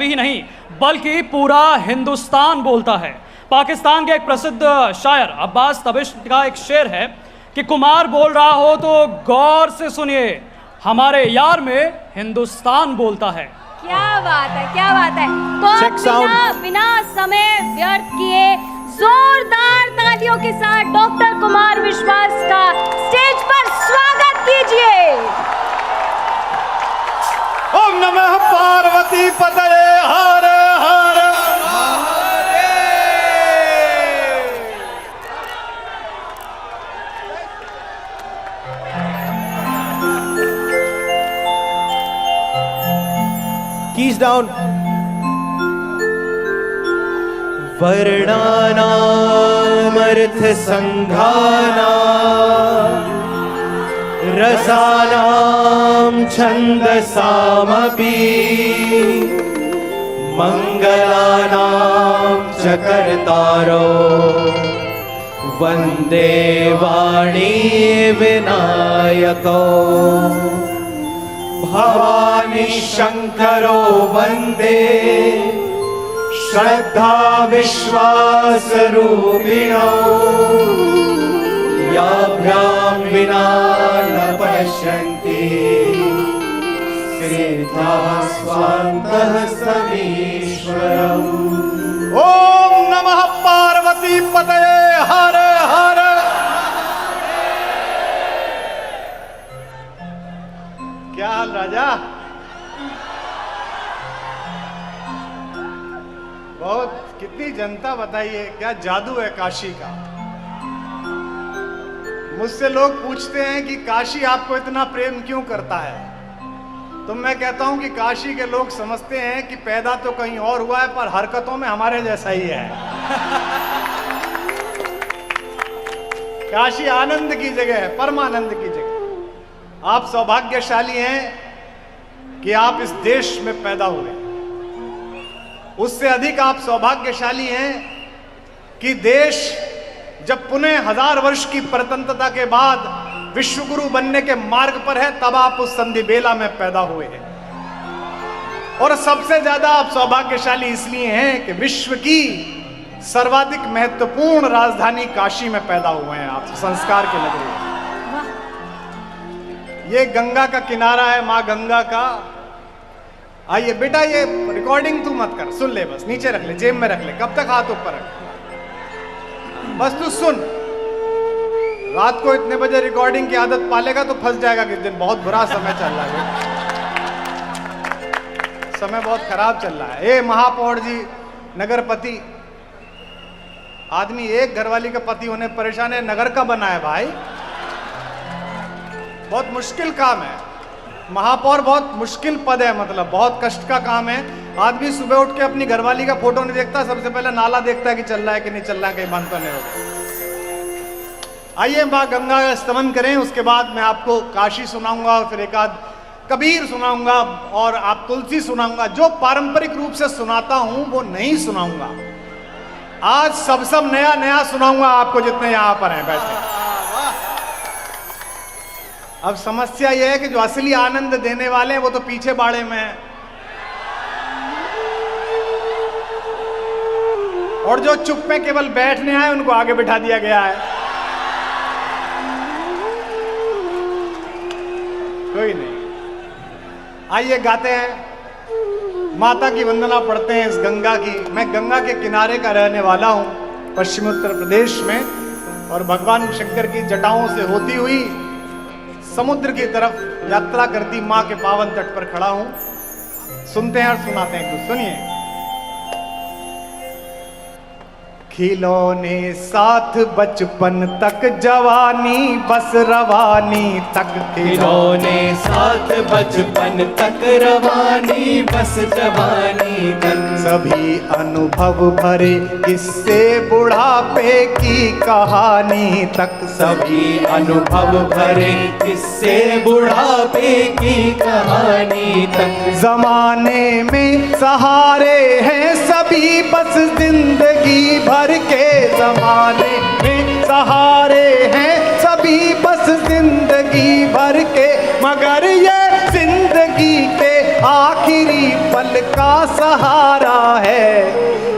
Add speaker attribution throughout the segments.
Speaker 1: भी नहीं बल्कि पूरा हिंदुस्तान बोलता है। पाकिस्तान के एक प्रसिद्ध शायर अब्बास तबिश का एक शेर है कि कुमार बोल रहा हो तो गौर से सुनिए, हमारे यार में हिंदुस्तान बोलता है।
Speaker 2: क्या बात है, क्या बात है। तो बिना समय व्यर्थ किए जोरदार तालियों के साथ डॉक्टर कुमार विश्वास का स्टेज पर स्वागत कीजिए।
Speaker 3: ओम नमः पार्वती पतये हर हर कीज डाउन। वर्णानाम अर्थ संघाना रसानां छन्दसामपि मंगलानां च कर्तारो वन्दे वाणी विनायको भवानी शंकरो वन्दे श्रद्धा विश्वास रूपिणो याभ्यां विना न पश्यन्ति सिद्धाः स्वान्तः समीश्वरम्। ओम नमः पार्वती पतये हर हर। क्या हाल राजा? बहुत कितनी जनता बताइए, क्या जादू है काशी का। मुझसे लोग पूछते हैं कि काशी आपको इतना प्रेम क्यों करता है, तो मैं कहता हूं कि काशी के लोग समझते हैं कि पैदा तो कहीं और हुआ है पर हरकतों में हमारे जैसा ही है। काशी आनंद की जगह है, परमानंद की जगह। आप सौभाग्यशाली हैं कि आप इस देश में पैदा हुए। उससे अधिक आप सौभाग्यशाली हैं कि देश जब पुनः 1000 वर्ष की स्वतंत्रता के बाद विश्वगुरु बनने के मार्ग पर है, तब आप उस संधि बेला में पैदा हुए हैं। और सबसे ज्यादा आप सौभाग्यशाली इसलिए हैं कि विश्व की सर्वाधिक महत्वपूर्ण राजधानी काशी में पैदा हुए हैं आप, संस्कार के नगरी। ये गंगा का किनारा है, माँ गंगा का। आइए बेटा, ये रिकॉर्डिंग तू मत कर, सुन ले बस, नीचे रख ले, जेब में रख ले। कब तक हाथ ऊपर रख, बस तू सुन। रात को इतने बजे रिकॉर्डिंग की आदत पालेगा तो फंस जाएगा किस दिन। बहुत बुरा समय चल रहा है, समय बहुत खराब चल रहा है। ए महापौर जी, नगरपति, आदमी एक घरवाली का पति होने परेशान है, नगर का बना है भाई। बहुत मुश्किल काम है महापौर, बहुत मुश्किल पद है, मतलब बहुत कष्ट का काम है। आदमी सुबह उठ के अपनी घरवाली का फोटो नहीं देखता, सबसे पहले नाला देखता है कि चल रहा है कि नहीं चल रहा है, कहीं बंद तो नहीं होगा। आइए माँ गंगा का स्तमन करें, उसके बाद मैं आपको काशी सुनाऊंगा और फिर एक आध कबीर सुनाऊंगा और आप तुलसी सुनाऊंगा। जो पारंपरिक रूप से सुनाता हूं वो नहीं सुनाऊंगा। आज सब नया नया सुनाऊंगा आपको, जितने यहां पर हैं बैठे। अब समस्या यह है कि जो असली आनंद देने वाले हैं वो तो पीछे बाड़े में हैं, और जो चुप में केवल बैठने आए उनको आगे बिठा दिया गया है। कोई नहीं, आइए गाते हैं, माता की वंदना पढ़ते हैं इस गंगा की। मैं गंगा के किनारे का रहने वाला हूं, पश्चिमी उत्तर प्रदेश में, और भगवान शंकर की जटाओं से होती हुई समुद्र की तरफ यात्रा करती मां के पावन तट पर खड़ा हूं। सुनते हैं और सुनाते हैं कुछ, सुनिए। खिलौने साथ बचपन तक जवानी बस रवानी तक,
Speaker 4: खिलौने साथ बचपन तक रवानी बस जवानी तक,
Speaker 3: सभी अनुभव भरे किस्से बुढ़ापे की कहानी तक,
Speaker 4: सभी अनुभव भरे किस्से बुढ़ापे की कहानी तक।
Speaker 3: जमाने में सहारे हैं सभी बस जिंदगी भर के, जमाने में सहारे हैं सभी बस जिंदगी भर के, मगर ये जिंदगी के आखिरी पल का सहारा है,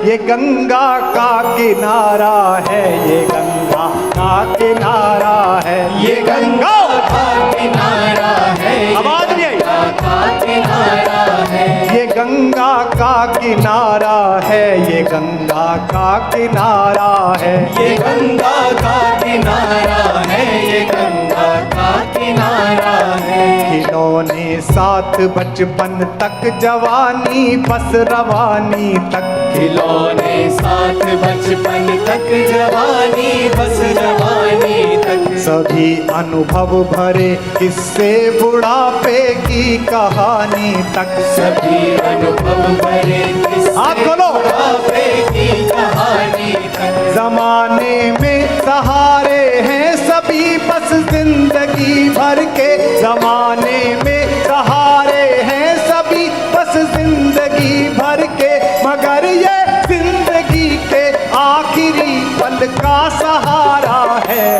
Speaker 3: ये गंगा का किनारा है, ये गंगा का किनारा है,
Speaker 4: ये गंगा का किनारा है,
Speaker 3: आवाज नहीं आई।
Speaker 4: का किनारा है,
Speaker 3: ये गंगा का किनारा है, ये गंगा का किनारा है,
Speaker 4: ये गंगा का किनारा है, ये गंगा का किनारा है।
Speaker 3: खिलौने साथ बचपन तक जवानी बस रवानी तक,
Speaker 4: खिलौने साथ बचपन तक जवानी बस जवानी तक,
Speaker 3: सभी अनुभव भरे किस्से बुढ़ापे की कहानी तक,
Speaker 4: सभी अनुभव भरे
Speaker 3: हाथ खोलो।
Speaker 4: बुढ़ापे की कहानी तक।
Speaker 3: जमाने में सहारे हैं सभी बस जिंदगी भर के, जमाने में सहारे हैं सभी बस जिंदगी भर के, मगर ये जिंदगी के आखिरी पल का सहारा है,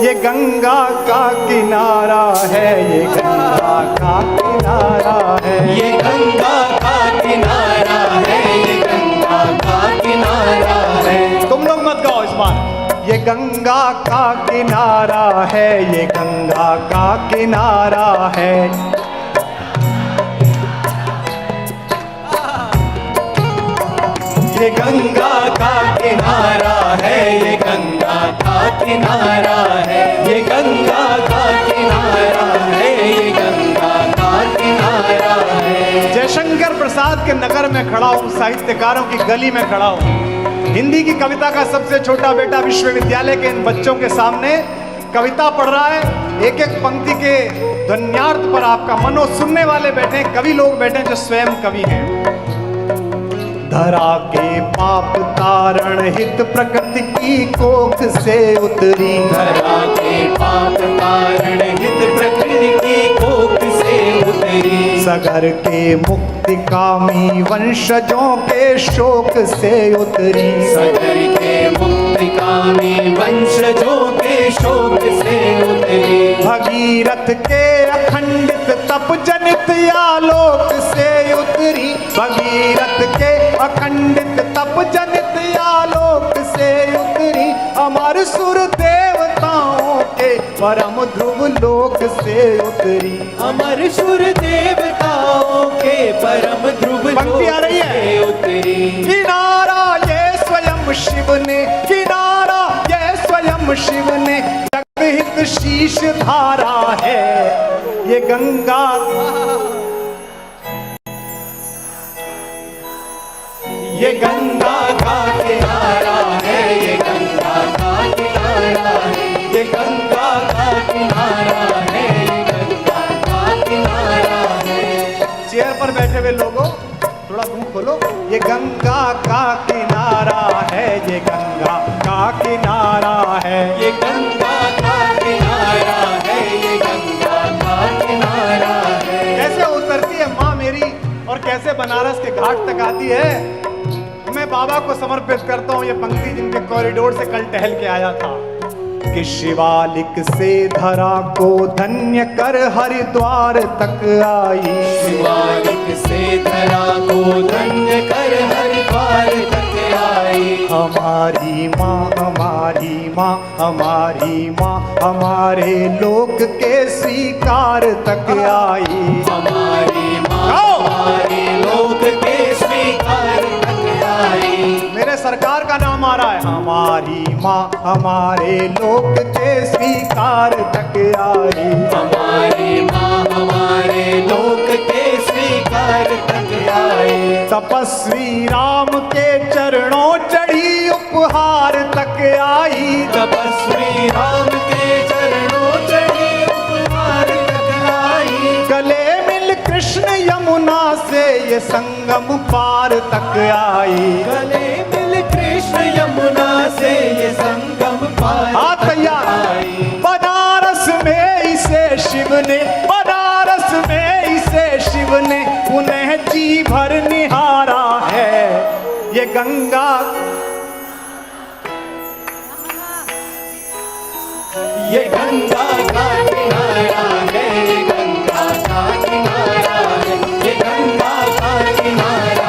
Speaker 3: ये गंगा का किनारा है, ये गंगा का किनारा है,
Speaker 4: ये गंगा का किनारा है, ये गंगा का किनारा है।
Speaker 3: तुम लोग मत गाओ इस बार। ये गंगा का किनारा है, ये गंगा का किनारा है,
Speaker 4: ये गंगा का किनारा है, ये गंगा का किनारा है, ये गंगा का किनारा है, ये गंगा का किनारा है।
Speaker 3: जयशंकर प्रसाद के नगर में खड़ा हूँ, साहित्यकारों की गली में खड़ा हूँ, हिंदी की कविता का सबसे छोटा बेटा विश्वविद्यालय के इन बच्चों के सामने कविता पढ़ रहा है। एक एक पंक्ति के ध्वन्यार्थ पर आपका मनो सुनने वाले बैठे हैं, कवि लोग बैठे हैं जो स्वयं कवि हैं। धरा के पाप तारण हित प्रकृति की कोख से उतरी,
Speaker 4: धरा के पाप कारण हित प्रकृति की कोख से उतरी,
Speaker 3: सगर के मुक्ति कामी वंशजों के शोक से उतरी,
Speaker 4: सगर के मुक्तिकामी वंशजों के शोक से उतरी,
Speaker 3: भगीरथ के अखंडित तप जनित आलोक से उतरी, भगीरथ के अखंडित तप जनित आलोक से उतरी, अमर सुर देवताओं के परम ध्रुव लोक से उतरी।
Speaker 4: अमर सुर देवताओं के परम ध्रुव
Speaker 3: पंक्ति आ रही है।
Speaker 4: से उतरी,
Speaker 3: किनारा ये स्वयं शिव ने, किनारा ये स्वयं शिव ने जगहित शीश धारा है, ये गंगा
Speaker 4: ये गंगा का किनारा है, ये गंगा का किनारा है, ये गंगा का किनारा है, ये गंगा का किनारा है।
Speaker 3: चेयर पर बैठे हुए लोगों थोड़ा मुंह खोलो। ये गंगा का किनारा है, ये गंगा का किनारा है,
Speaker 4: ये गंगा का किनारा है, ये गंगा का किनारा है।
Speaker 3: कैसे उतरती है माँ मेरी और कैसे बनारस के घाट तक आती है। मैं बाबा को समर्पित करता हूँ ये पंक्ति, जिनके कॉरिडोर से कल टहल के आया था कि शिवालिक से धरा को धन्य कर हरिद्वार तक आई,
Speaker 4: शिवालिक से धरा को धन्य कर हरिद्वार तक आई,
Speaker 3: हमारी माँ हमारी माँ हमारी माँ हमारे लोक के स्वीकार तक आई,
Speaker 4: हमारी माँ हमारे लोक के स्वीकार तक आई।
Speaker 3: मेरे सरकार का नाम आ रहा है। हमारी माँ हमारे लोक के स्वीकार तक आई,
Speaker 4: हमारी माँ हमारे लोक के स्वीकार तक आई।
Speaker 3: तपस्वी राम के चरणों चढ़ी उपहार तक आई,
Speaker 4: तपस्वी राम के चरणों चढ़ी उपहार तक आई।
Speaker 3: गले मिल कृष्ण यमुना से ये संगम पार तक आई।
Speaker 4: गले मिल कृष्ण यमुना से ये संगम पार
Speaker 3: हाथ तैयार।
Speaker 4: आई।
Speaker 3: बनारस में इसे शिव ने, बनारस में इसे शिव ने पुनः जी भर निहारा है, ये गंगा
Speaker 4: ये गंगा का किनारा है, ये गंगा का किनारा है, ये गंगा का किनारा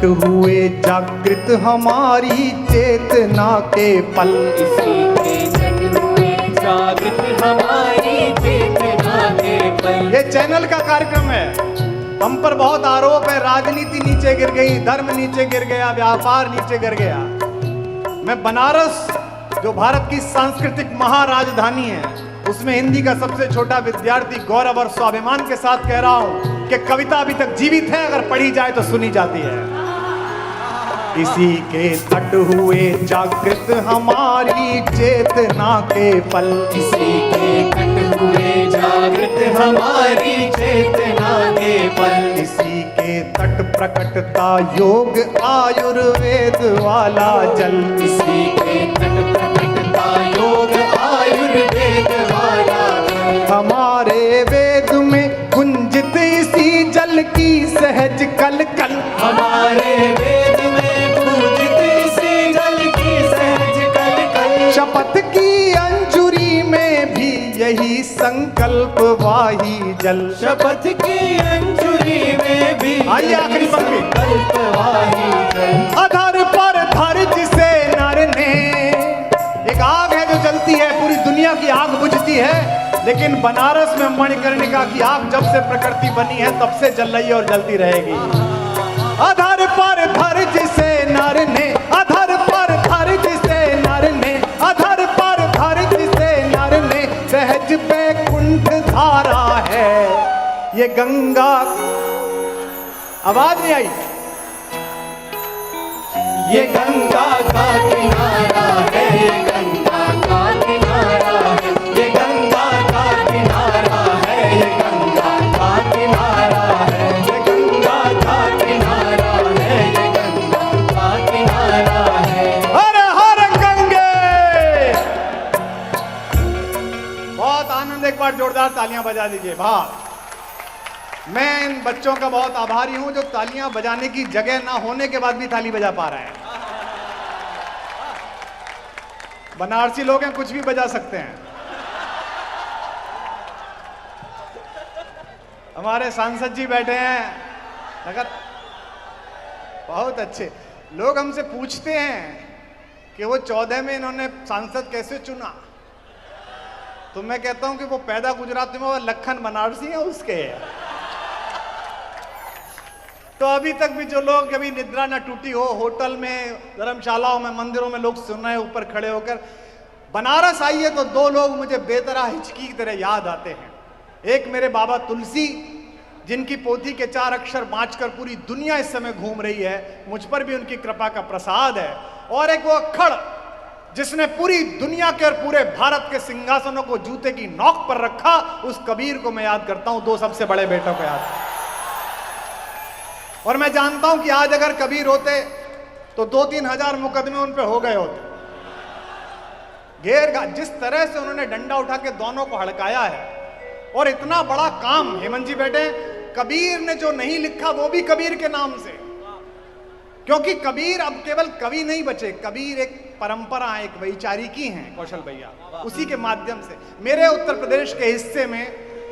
Speaker 3: तट हुए जागृत हमारी चेतना के पल।
Speaker 4: इसी के तट हुए जागृत हमारी चेतना के पल।
Speaker 3: ये चैनल का कार्यक्रम है। हम पर बहुत आरोप है, राजनीति नीचे गिर गई, धर्म नीचे गिर गया, व्यापार नीचे गिर गया। मैं बनारस जो भारत की सांस्कृतिक महाराजधानी है, उसमें हिंदी का सबसे छोटा विद्यार्थी गौरव और स्वाभिमान के साथ कह रहा हूं कि कविता अभी तक जीवित है, अगर पढ़ी जाए तो सुनी जाती है। इसी के तट हुए जागृत हमारी चेतना के पल।
Speaker 4: इसी के तट हुए जागृत हमारी चेतना के पल।
Speaker 3: इसी के तट प्रकटता योग आयुर्वेद वाला जल।
Speaker 4: इसी के तट प्रकटता योग आयुर्वेद वाला जल।
Speaker 3: हमारे वेद में गुंजित इसी जल की सहज कल कल।
Speaker 4: हमारे वेद में पूजित इसी जल की सहज कल कल।
Speaker 3: शपथ की अंजुरी में भी यही संकल्प वाही जल।
Speaker 4: शपथ की अंजुरी में भी
Speaker 3: आइए आखिरी पंक्ति।
Speaker 4: संकल्प वाही जल।
Speaker 3: अधर पर धर जिसे नर ने, एक आग है जो जलती है, पूरी दुनिया की आग बुझती है, लेकिन बनारस में मणिकर्णिका की आग जब से प्रकृति बनी है तब से जल रही है और जलती रहेगी। अधर पर धर जिसे नर ने, अधर पर धर जिसे नर ने, अधर पर धर जिसे नर ने, सहज पे कुंठ धारा है ये गंगा। आवाज नहीं आई।
Speaker 4: ये गंगा का किनारा है, ये गंगा का किनारा है, ये गंगा का किनारा है, ये गंगा का किनारा है, ये गंगा का किनारा है, ये गंगा का किनारा है।
Speaker 3: हर हर गंगे। बहुत आनंद, एक बार जोरदार तालियां बजा दीजिए। वाह, मैं इन बच्चों का बहुत आभारी हूं जो तालियां बजाने की जगह ना होने के बाद भी ताली बजा पा रहे हैं। बनारसी लोग हैं, कुछ भी बजा सकते हैं। हमारे सांसद जी बैठे हैं, अगर बहुत अच्छे लोग हमसे पूछते हैं कि वो 14 में इन्होंने सांसद कैसे चुना, तो मैं कहता हूं कि वो पैदा गुजरात में, वो लखन बनारसी है उसके। तो अभी तक भी जो लोग कभी निद्रा ना टूटी हो, होटल में, धर्मशालाओं में, मंदिरों में लोग सुन रहे हैं ऊपर खड़े होकर, बनारस आइए तो दो लोग मुझे बेतरह हिचकी की तरह याद आते हैं। एक मेरे बाबा तुलसी, जिनकी पोथी के 4 अक्षर बांचकर पूरी दुनिया इस समय घूम रही है, मुझ पर भी उनकी कृपा का प्रसाद है। और एक वो अक्खड़ जिसने पूरी दुनिया के और पूरे भारत के सिंहासनों को जूते की नोक पर रखा, उस कबीर को मैं याद करता हूं, 2 सबसे बड़े बेटों को याद। और मैं जानता हूं कि आज अगर कबीर होते तो 2-3 हजार मुकदमे उन पे हो गए होते। जिस तरह से उन्होंने डंडा उठा के दोनों को हड़काया है, और इतना बड़ा काम, हेमंत जी बैठे, कबीर ने जो नहीं लिखा वो भी कबीर के नाम से। क्योंकि कबीर अब केवल कवि नहीं बचे, कबीर एक परंपरा, एक वैचारिकी है कौशल भैया। उसी के माध्यम से मेरे उत्तर प्रदेश के हिस्से में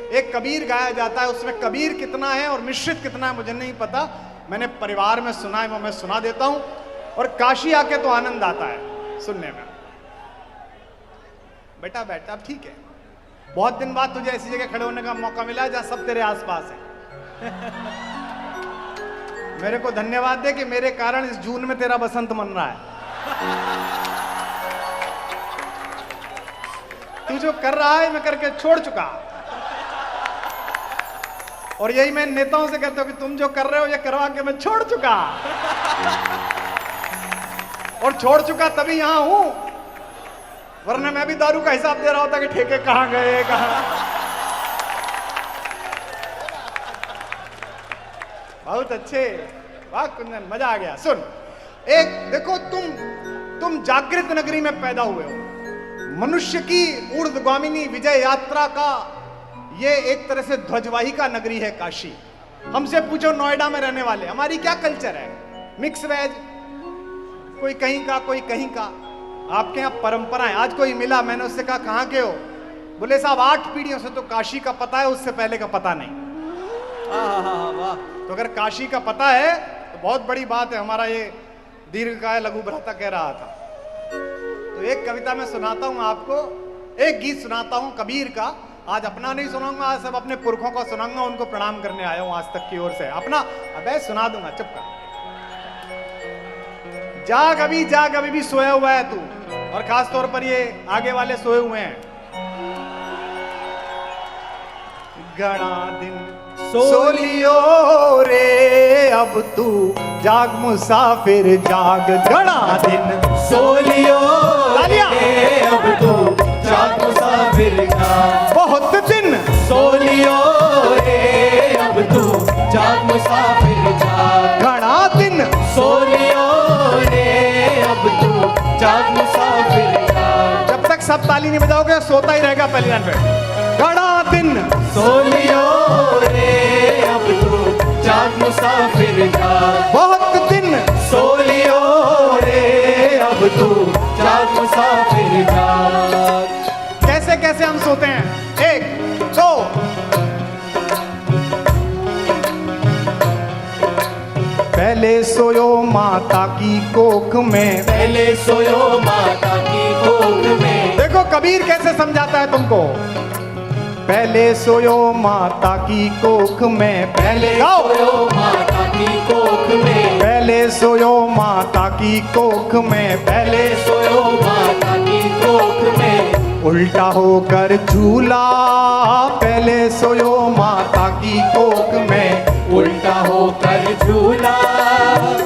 Speaker 3: एक कबीर गाया जाता है, उसमें कबीर कितना है और मिश्रित कितना है मुझे नहीं पता, मैंने परिवार में सुना है, वो मैं सुना देता हूं। और काशी आके तो आनंद आता है सुनने में। बेटा बेटा ठीक है, बहुत दिन बाद तुझे ऐसी जगह खड़े होने का मौका मिला है जहां सब तेरे आसपास है। मेरे को धन्यवाद दे कि मेरे कारण इस जून में तेरा बसंत मन रहा है। तू जो कर रहा है मैं करके छोड़ चुका, और यही मैं नेताओं से कहता हूं कि तुम जो कर रहे हो ये करवा के मैं छोड़ चुका, और छोड़ चुका तभी यहां हूं, वरना मैं भी दारू का हिसाब दे रहा होता कि ठेके कहां गए कहां। बहुत अच्छे, वाह कुंदन, मजा आ गया। सुन, एक देखो, तुम जागृत नगरी में पैदा हुए हो, मनुष्य की ऊर्ध्वगामिनी विजय यात्रा का ये एक तरह से ध्वजवाही का नगरी है काशी। हमसे पूछो नोएडा में रहने वाले, हमारी क्या कल्चर है, मिक्स वेज, कोई कहीं का कोई कहीं का। आपके यहाँ परंपराएं। आज कोई मिला, मैंने उससे कहा कहाँ के हो, बोले साहब 8 पीढ़ियों से तो काशी का पता है, उससे पहले का पता नहीं। वाह। तो अगर काशी का पता है तो बहुत बड़ी बात है, हमारा ये दीर्घकाय लघु भ्राता कह रहा था। तो एक कविता मैं सुनाता हूं आपको, एक गीत सुनाता हूं कबीर का। आज अपना नहीं सुनाऊंगा, आज सब अपने पुरखों को सुनाऊंगा, उनको प्रणाम करने आया हूं आज तक की ओर से। अपना अबे सुना दूंगा, चुप कर। जाग अभी भी सोया हुआ है तू, और खास तौर पर ये आगे वाले सोए हुए हैं। घना दिन सोलियो रे अब तू जाग मुसाफिर जाग, घना दिन
Speaker 4: सोलियो रे अब तू जाग मुसाफिर जाग,
Speaker 3: बहुत दिन
Speaker 4: सोलियो रे अब तू जाग मुसाफिर जाग,
Speaker 3: घना दिन
Speaker 4: सोलियो रे अब तू जाग मुसाफिर जाग।
Speaker 3: जब तक सब ताली नहीं बजाओगे सोता ही रहेगा पहली लाइन पे। घना दिन
Speaker 4: सोलियो रे अब तू जाग मुसाफिर जाग,
Speaker 3: बहुत दिन
Speaker 4: सोलियो रे अब तू जाग मुसाफिर जाग।
Speaker 3: कैसे कैसे हम सोते हैं, एक दो। पहले सोयो माता की कोख में,
Speaker 4: पहले सोयो माता की कोख में,
Speaker 3: देखो कबीर कैसे समझाता है तुमको। पहले सोयो माता की कोख में, पहले
Speaker 4: सोयो माता की कोख में,
Speaker 3: पहले सोयो माता की कोख में,
Speaker 4: पहले सोयो माता की कोख में,
Speaker 3: उल्टा होकर झूला। पहले सोयो माता की कोख में,
Speaker 4: उल्टा होकर झूला।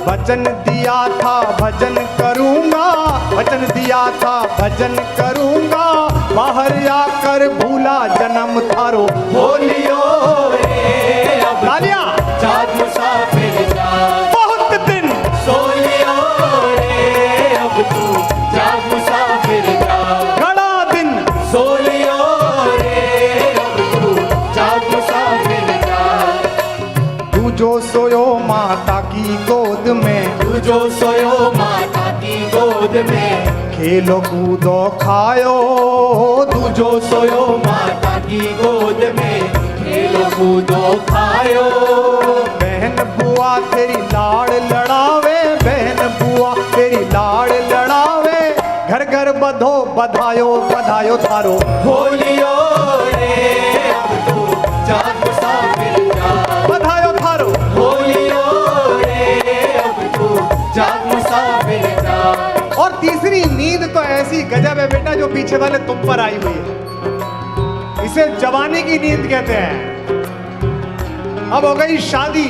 Speaker 3: वचन दिया था भजन करूंगा, वचन दिया था भजन करूंगा, बाहर आकर भूला जन्म थारो।
Speaker 4: बोलियो रे अब
Speaker 3: तालियां।
Speaker 4: जाग मुसाफिर जाग,
Speaker 3: बहुत दिन
Speaker 4: सोलियो रे अब तू जाग मुसाफिर जाग,
Speaker 3: घना दिन
Speaker 4: सोलियो रे अब तू जाग मुसाफिर जाग।
Speaker 3: तू जो सोयो माता की गोद में,
Speaker 4: तू जो सोयो माता की गोद में,
Speaker 3: खेलो कूदो खायो।
Speaker 4: तू जो सोयो माता की गोद में, खेलो कूदो खायो।
Speaker 3: बहन बुआ तेरी लाड़ लड़ावे, बहन बुआ तेरी लाड़ लड़ावे, घर घर बधो बधायो बधायो थारो।
Speaker 4: बोलियो रे अब तू जाग मुसाफिर जाग,
Speaker 3: बधायो थारो।
Speaker 4: बोलियो रे अब तू जाग मुसाफिर जाग।
Speaker 3: और तीसरी नींद तो ऐसी गजब है बेटा जो पीछे वाले तुम पर आई हुई है, इसे जवानी की नींद कहते हैं। अब हो गई शादी।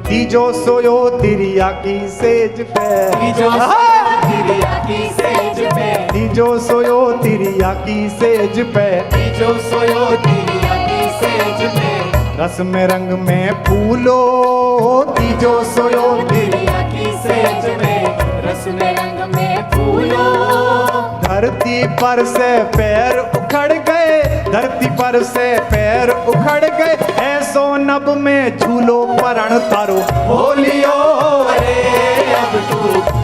Speaker 3: तीजो सोयो तिरिया की सेज पे,
Speaker 4: तीजो सोयो तिरिया की सेज पे,
Speaker 3: तीजो सोयो तिरिया की सेज पे,
Speaker 4: तीजो सोयो तिरिया की सेज पे,
Speaker 3: रस में रंग में फूलो। तीजो सोयो
Speaker 4: तिरिया की सेज में, रस में रंग में फूलो।
Speaker 3: धरती पर से पैर उखड़ गए, धरती पर से पैर उखड़ गए, ऐसो नभ में झूलो परण तारो।
Speaker 4: बोलियो रे अब तू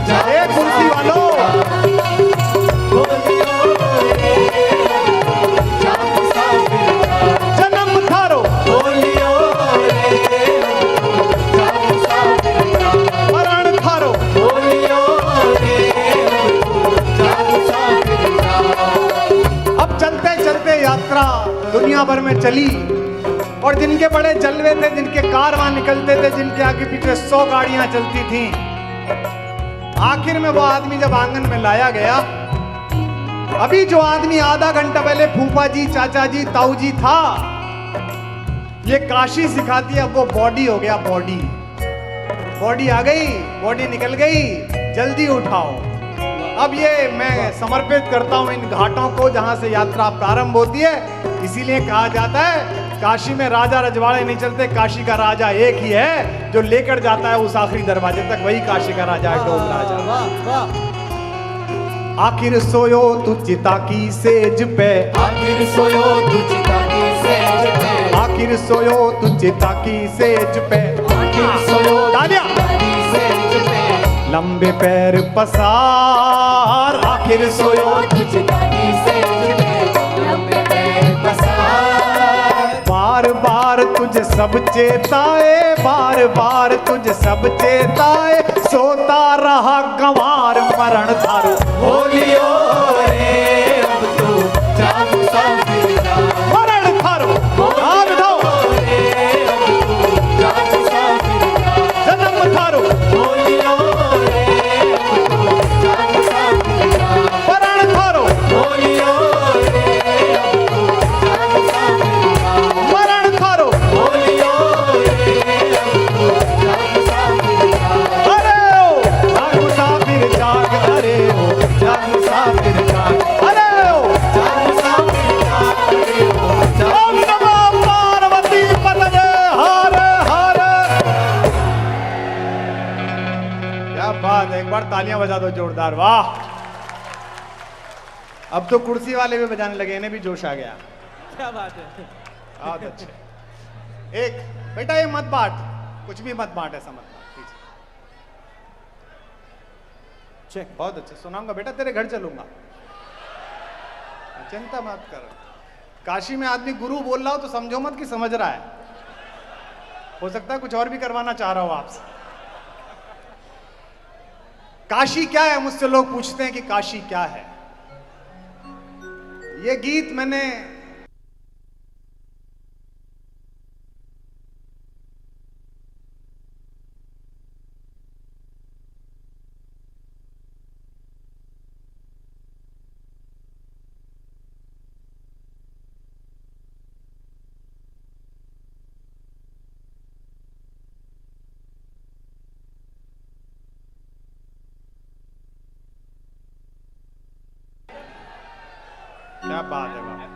Speaker 4: जाग
Speaker 3: ए कुर्सी वालों,
Speaker 4: बोलियो रे अब तू जाग मुसाफिर जाग,
Speaker 3: जन्म थारो।
Speaker 4: बोलियो रे अब तू जाग मुसाफिर जाग,
Speaker 3: परण थारो।
Speaker 4: बोलियो रे अब तू जाग मुसाफिर जाग।
Speaker 3: अब चलते चलते यात्रा दुनिया भर में चली, और जिनके बड़े जलवे थे, जिनके कारवां निकलते थे, जिनके आगे पीछे 100 गाड़ियां चलती थीं, आखिर में वो आदमी जब आंगन में लाया गया, अभी जो आदमी आधा घंटा पहले फूफा जी, चाचा जी, ताऊ जी था, ये काशी सिखाती है, अब वो बॉडी हो गया। बॉडी बॉडी आ गई, बॉडी निकल गई, जल्दी उठाओ। अब ये मैं समर्पित करता हूं इन घाटों को जहां से यात्रा प्रारंभ होती है। इसीलिए कहा जाता है काशी में राजा रजवाड़े नहीं चलते, काशी का राजा एक ही है जो लेकर जाता है उस आखिरी दरवाजे तक, वही काशी का राजा है, डोम राजा। आखिर सोयो तू चिता की सेज पे,
Speaker 4: आखिर सोयो तू चिता की सेज पे,
Speaker 3: आखिर सोयो तू चिता की सेज पे,
Speaker 4: आखिर सोयो
Speaker 3: तालियां।
Speaker 4: चिता की सेज पे,
Speaker 3: लंबे पैर पसार, आखिर सोयो
Speaker 4: तू चिता की सेज पे, लंबे पैर पसार।
Speaker 3: बार बार तुझ तुझे सब चेताए, बार बार तुझे सब चेताए, सोता रहा गंवार मरण थारो।
Speaker 4: बोलियो रे अब तो जाग मुसाफिर जाग,
Speaker 3: मरण थारो आप बताओ,
Speaker 4: जाग मुसाफिर जाग,
Speaker 3: जन्म थारो
Speaker 4: बोलियो रे अब तो जाग मुसाफिर जाग,
Speaker 3: मरण थारो
Speaker 4: बोलियो रे अब तो जाग मुसाफिर जाग,
Speaker 3: मरण थारो।
Speaker 4: बोलियो रे अब तो जाग मुसाफिर जाग,
Speaker 3: अरे ओ जाग मुसाफिर जाग, अरे ओ जाग मुसाफिर जाग, अरे ओ
Speaker 4: जाग मुसाफिर जाग, रे ओ जाग
Speaker 3: ओम नमः पार्वती पतये हर हर। क्या बात है, एक बार तालियां बजा दो जोरदार, वाह। अब तो कुर्सी वाले भी बजाने लगे, इन्हें भी जोश आ गया।
Speaker 1: क्या बात है।
Speaker 3: बहुत अच्छे। एक बेटा ये मत बांट, कुछ भी मत बांट, ऐसा मत बांट, ठीक है। चेक, बहुत अच्छे, सुनाऊंगा बेटा, तेरे घर चलूंगा, चिंता मत कर। काशी में आदमी गुरु बोल रहा हो तो समझो मत कि समझ रहा है, हो सकता है कुछ और भी करवाना चाह रहा हो आपसे। काशी क्या है, मुझसे लोग पूछते हैं कि काशी क्या है। ये गीत मैंने क्या बात है बाबा।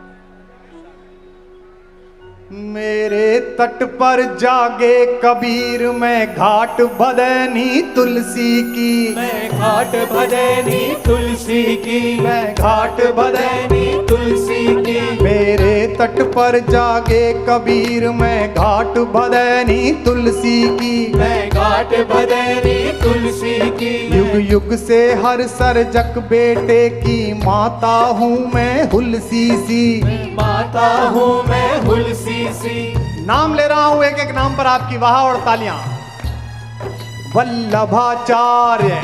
Speaker 3: मेरे तट पर जागे कबीर, मैं घाट भदैनी तुलसी की,
Speaker 4: मैं घाट भदैनी तुलसी की,
Speaker 3: मैं घाट भदैनी
Speaker 4: भदैनी तुलसी की,
Speaker 3: मेरे तट पर जागे कबीर, मैं घाट भदैनी तुलसी की,
Speaker 4: मैं घाट भदैनी तुलसी की,
Speaker 3: युग युग से हर सरजक बेटे की माता हूँ मैं हुलसी सी।
Speaker 4: माता हूँ मैं हुलसी सी।
Speaker 3: नाम ले रहा हूं एक एक नाम पर आपकी वाह और तालियां। वल्लभाचार्य,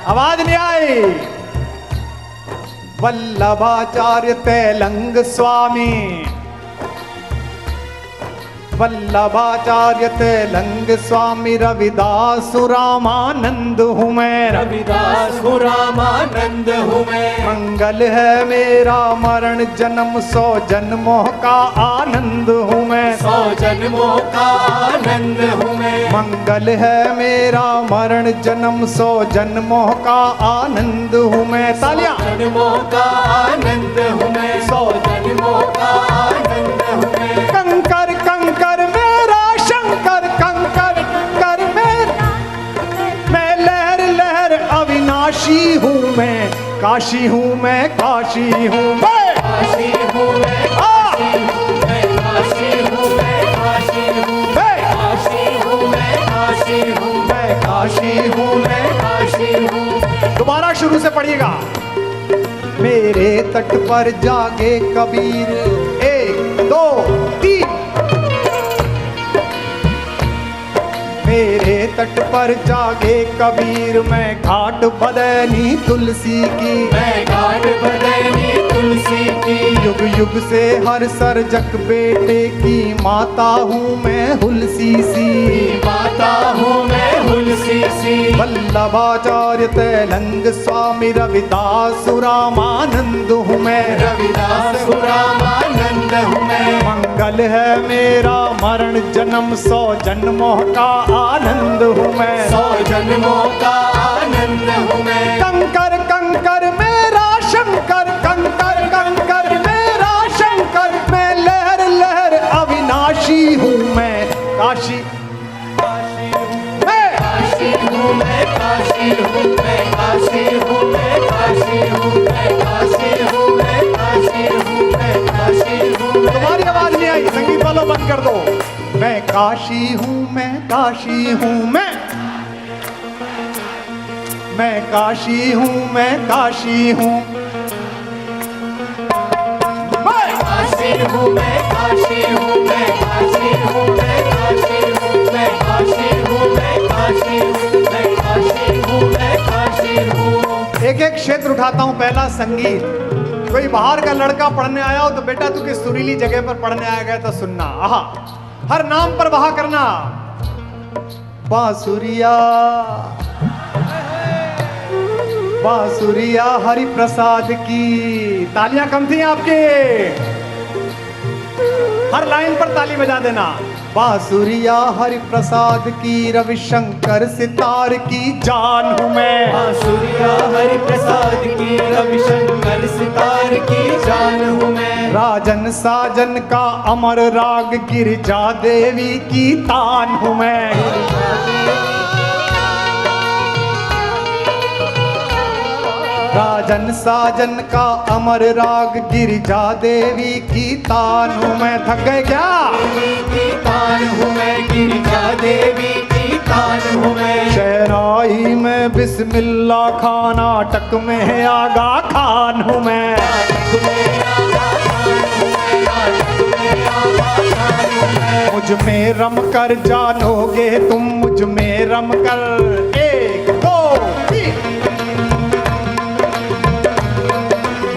Speaker 3: आवाज नहीं आई। वल्लभाचार्य तेलंग स्वामी, वल्लभाचार्य तेलंग स्वामी, रविदास रामानंद हूँ मैं,
Speaker 4: रविदास हूँ रामानंद हूँ मैं,
Speaker 3: मंगल है मेरा मरण जन्म, 100 जन्मों का आनंद हूँ मैं,
Speaker 4: 100 जन्मों का आनंद हूँ मैं,
Speaker 3: मंगल है मेरा मरण जन्म, 100 जन्मों का आनंद हूँ मैं। तालियां।
Speaker 4: जन्मों का आनंद हूँ मैं, 100 जन्मों का आनंद हूँ मैं,
Speaker 3: कंकर कंकर मेरा शंकर, कंकर कर मेरा, मैं लहर लहर अविनाशी हूँ मैं, काशी हूँ मैं, काशी हूँ मैं,
Speaker 4: काशी हूँ मैं, काशी हूँ मैं, काशी हूँ मैं, काशी हूँ मैं, काशी हूँ मैं, काशी हूँ मैं,
Speaker 3: काशी हूँ मैं।
Speaker 4: काशी हूँ।
Speaker 3: दोबारा शुरू से पढ़िएगा। मेरे तट पर जागे कबीर, 1 2 3। मेरे तट पर जागे कबीर, मैं घाट भदैनी तुलसी की,
Speaker 4: मैं घाट भदैनी तुलसी की,
Speaker 3: युग युग से हर सरजक बेटे की माता हूँ मैं हुलसी सी,
Speaker 4: माता हूँ मैं हुलसी सी,
Speaker 3: वल्लभाचार्य तेलंग स्वामी, रविदास रामानंद हूँ मैं,
Speaker 4: रविदास रामानंद हूँ मैं,
Speaker 3: मंगल है मेरा मरण जन्म, 100 जन्मों का आनंद हूँ मैं,
Speaker 4: 100 जन्मों का आनंद हूँ मैं,
Speaker 3: कंकर कंकर मेरा शंकर, कंकर कंकर मेरा शंकर, मैं लहर लहर अविनाशी हूँ मैं, काशी मैं,
Speaker 4: काशी हूँ मैं, काशी हूँ मैं, काशी हूँ मैं, काशी हूँ मैं, काशी हूँ मैं, काशी हूँ मैं, काशी हूँ मैं।
Speaker 3: तुम्हारी आवाज नहीं आई, संगीत वालों बंद कर दो। मैं काशी हूँ मैं, काशी हूँ मैं काशी हूँ, मैं काशी हूँ,
Speaker 4: काशी हूँ, मैं काशी हूँ, मैं काशी हूँ, मैं काशी हूँ, मैं काशी हूँ, मैं काशी हूँ, मैं काशी हूँ, मैं काशी हूँ।
Speaker 3: एक एक क्षेत्र उठाता हूं। पहला संगीत। कोई बाहर का लड़का पढ़ने आया हो तो बेटा तू किस सुरीली जगह पर पढ़ने आया गया तो सुनना। आहा, हर नाम पर बहा करना। बांसुरिया बांसुरिया हरि प्रसाद की। तालियां कम थी आपके, हर लाइन पर ताली बजा देना। बांसुरिया हरि प्रसाद की, रविशंकर सितार की जान हूं मैं।
Speaker 4: बांसुरिया हरि प्रसाद की, रविशंकर सितार की जान हूँ मैं।
Speaker 3: राजन साजन का अमर राग, गिरिजा देवी की तान हूं मैं। राजन साजन का अमर राग, गिरिजा देवी की तान हूं मैं। थक गए क्या?
Speaker 4: की तान हूँ मैं, गिरिजा देवी की तान हूँ मैं।
Speaker 3: शहनाई में बिस्मिल्ला खान, नाटक में आगा खान हूं मैं। मुझ में रम कर जानोगे तुम, मुझ में रम कर। एक दो तीन।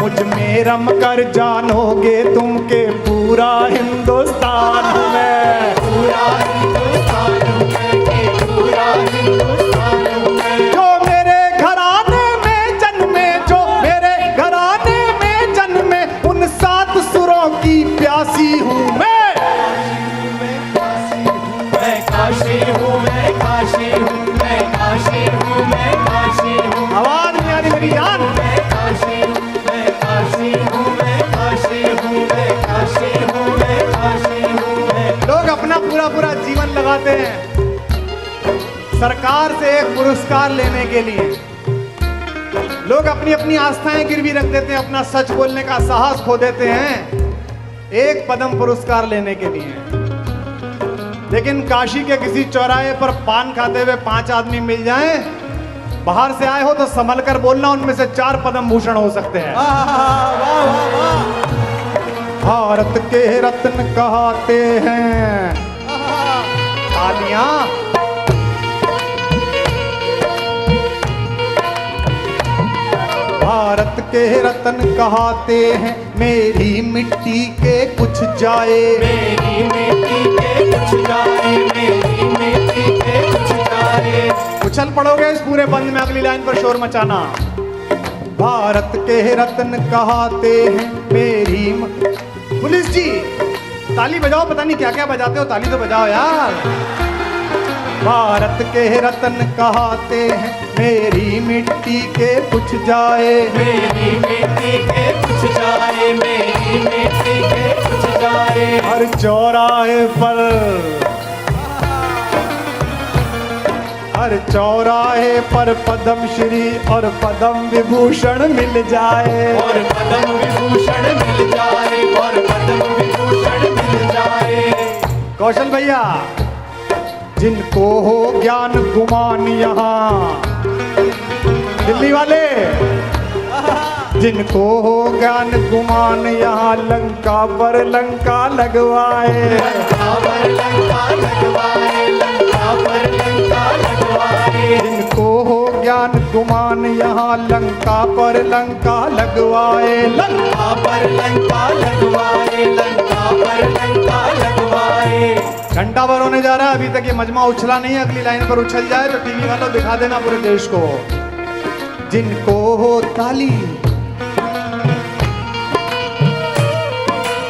Speaker 3: मुझ में रम कर जानोगे तुम के पूरा हिंदुस्तान हूं मैं।
Speaker 4: पूरा हिंदुस्तान हूँ मैं, के पूरा हिंदुस्तान हूँ मैं।
Speaker 3: जो मेरे घराने में जन्मे, जो मेरे घराने में जन्मे, उन 7 सुरों की प्यासी हूं मैं।
Speaker 4: मैं काशी हूँ, मैं काशी हूँ, मैं काशी हूँ, मैं काशी हूँ।
Speaker 3: आवाज नहीं आ रही मेरी जान।
Speaker 4: मैं काशी हूँ, मैं काशी हूँ, मैं काशी हूँ, मैं काशी हूँ, मैं काशी हूँ, मैं।
Speaker 3: लोग अपना पूरा पूरा जीवन लगाते हैं सरकार से एक पुरस्कार लेने के लिए। लोग अपनी अपनी आस्थाएं गिरवी रख देते हैं, अपना सच बोलने का साहस खो देते हैं एक पद्म पुरस्कार लेने के लिए। लेकिन काशी के किसी चौराहे पर पान खाते हुए 5 आदमी मिल जाएं, बाहर से आए हो तो संभल कर बोलना, उनमें से 4 पद्म भूषण हो सकते हैं। भारत के रत्न कहते हैं। तालियां। भारत के रत्न कहते हैं, मेरी मिट्टी के कुछ जाए।
Speaker 4: मेरी मिट्टी के कुछ जाए, मेरी मिट्टी के कुछ जाए।
Speaker 3: उछल पड़ोगे इस पूरे बंद में, अगली लाइन पर शोर मचाना। भारत के रत्न कहते हैं मेरी पुलिस जी ताली बजाओ, पता नहीं क्या क्या बजाते हो, ताली तो बजाओ यार। भारत के रत्न कहते हैं मेरी मिट्टी के कुछ जाए।
Speaker 4: मेरी मिट्टी के कुछ जाए, मेरी मिट्टी के कुछ जाए।
Speaker 3: हर चौराहे पर, हर चौराहे पर पद्म श्री और पद्म विभूषण मिल जाए।
Speaker 4: और पद्म विभूषण मिल जाए, और पद्म विभूषण मिल जाए।
Speaker 3: कौशल भैया, जिनको हो ज्ञान गुमान यहाँ, दिल्ली वाले, जिनको हो ज्ञान गुमान यहाँ, लंका पर लंका लगवाए।
Speaker 4: लंका पर लंका लगवाए, लंका पर लंका लगवाए।
Speaker 3: जिनको हो ज्ञान गुमान यहाँ, लंका पर लंका लगवाए।
Speaker 4: लंका पर लंका लगवाए, लंका पर लंका लगवाए।
Speaker 3: घंटा भर होने जा रहा है, अभी तक ये मजमा उछला नहीं है। अगली लाइन पर उछल जाए तो टीवी वालों दिखा देना पूरे देश को। जिनको हो ताली,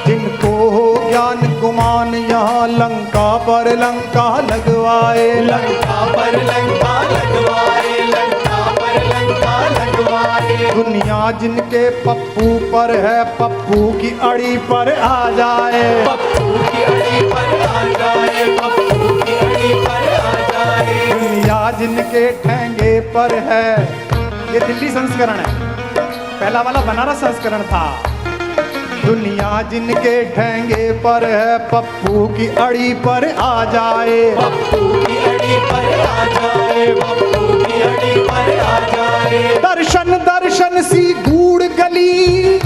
Speaker 3: जिनको हो ज्ञान गुमान यहाँ, लंका पर लंका लगवाए।
Speaker 4: लंका पर लंका लगवाए, लंका पर लंका लगवाए।
Speaker 3: दुनिया जिनके पप्पू पर है, पप्पू की अड़ी पर आ जाए।
Speaker 4: पप्पू की अड़ी पर आ जाए, पप्पू की अड़ी पर आ जाए।
Speaker 3: दुनिया जिनके ठेंगे पर है, ये दिल्ली संस्करण है, पहला वाला बनारस संस्करण था। दुनिया जिनके ठेंगे पर है, पप्पू की अड़ी पर आ जाए।
Speaker 4: पप्पू की अड़ी पर आ जाए, पप्पू की अड़ी पर आ जाए।
Speaker 3: दर्शन दर्शन सी गूढ़ गली,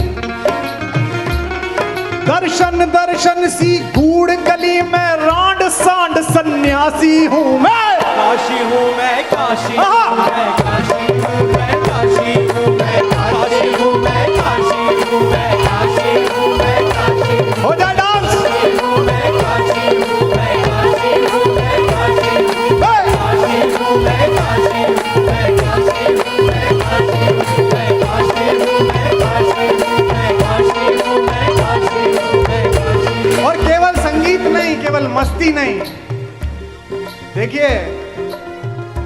Speaker 3: दर्शन दर्शन सी गूढ़ गली में रांड सांड सन्यासी हूँ मैं।
Speaker 4: काशी हूँ मैं, काशी हूँ मैं, काशी हूँ मैं, काशी हूँ मैं, काशी हूँ मैं, काशी हूँ मैं, काशी हूँ मैं, काशी
Speaker 3: हो जाए डांस।
Speaker 4: हूँ मैं, काशी हूँ मैं, काशी हूँ मैं, काशी हूँ मैं, काशी हूँ मैं, काशी हूँ मैं, काशी हूँ मैं, काशी हूँ मैं, काशी हूँ मैं, काशी हूँ मैं, काशी हूँ मैं, काशी हूँ मैं, काशी।
Speaker 3: और केवल संगीत नहीं, केवल मस्ती नहीं, देखिए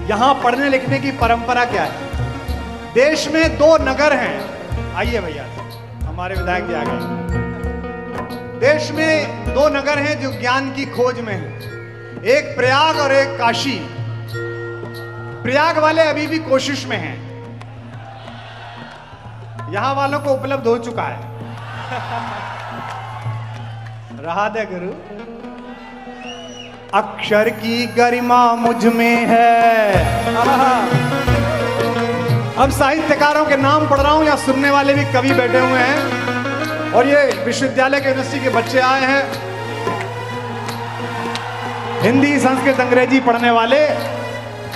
Speaker 3: यहां पढ़ने लिखने की परंपरा क्या है। देश में 2 नगर हैं, आइए भैया हमारे विधायक जी आ गए। देश में 2 नगर हैं जो ज्ञान की खोज में हैं, एक प्रयाग और एक काशी। प्रयाग वाले अभी भी कोशिश में हैं, यहां वालों को उपलब्ध हो चुका है। रहा दे गुरु। अक्षर की गरिमा मुझ में है। अब साहित्यकारों के नाम पढ़ रहा हूं, या सुनने वाले भी कवि बैठे हुए हैं, और ये विश्वविद्यालय के यूनिवर्सिटी के बच्चे आए हैं, हिंदी संस्कृत अंग्रेजी पढ़ने वाले।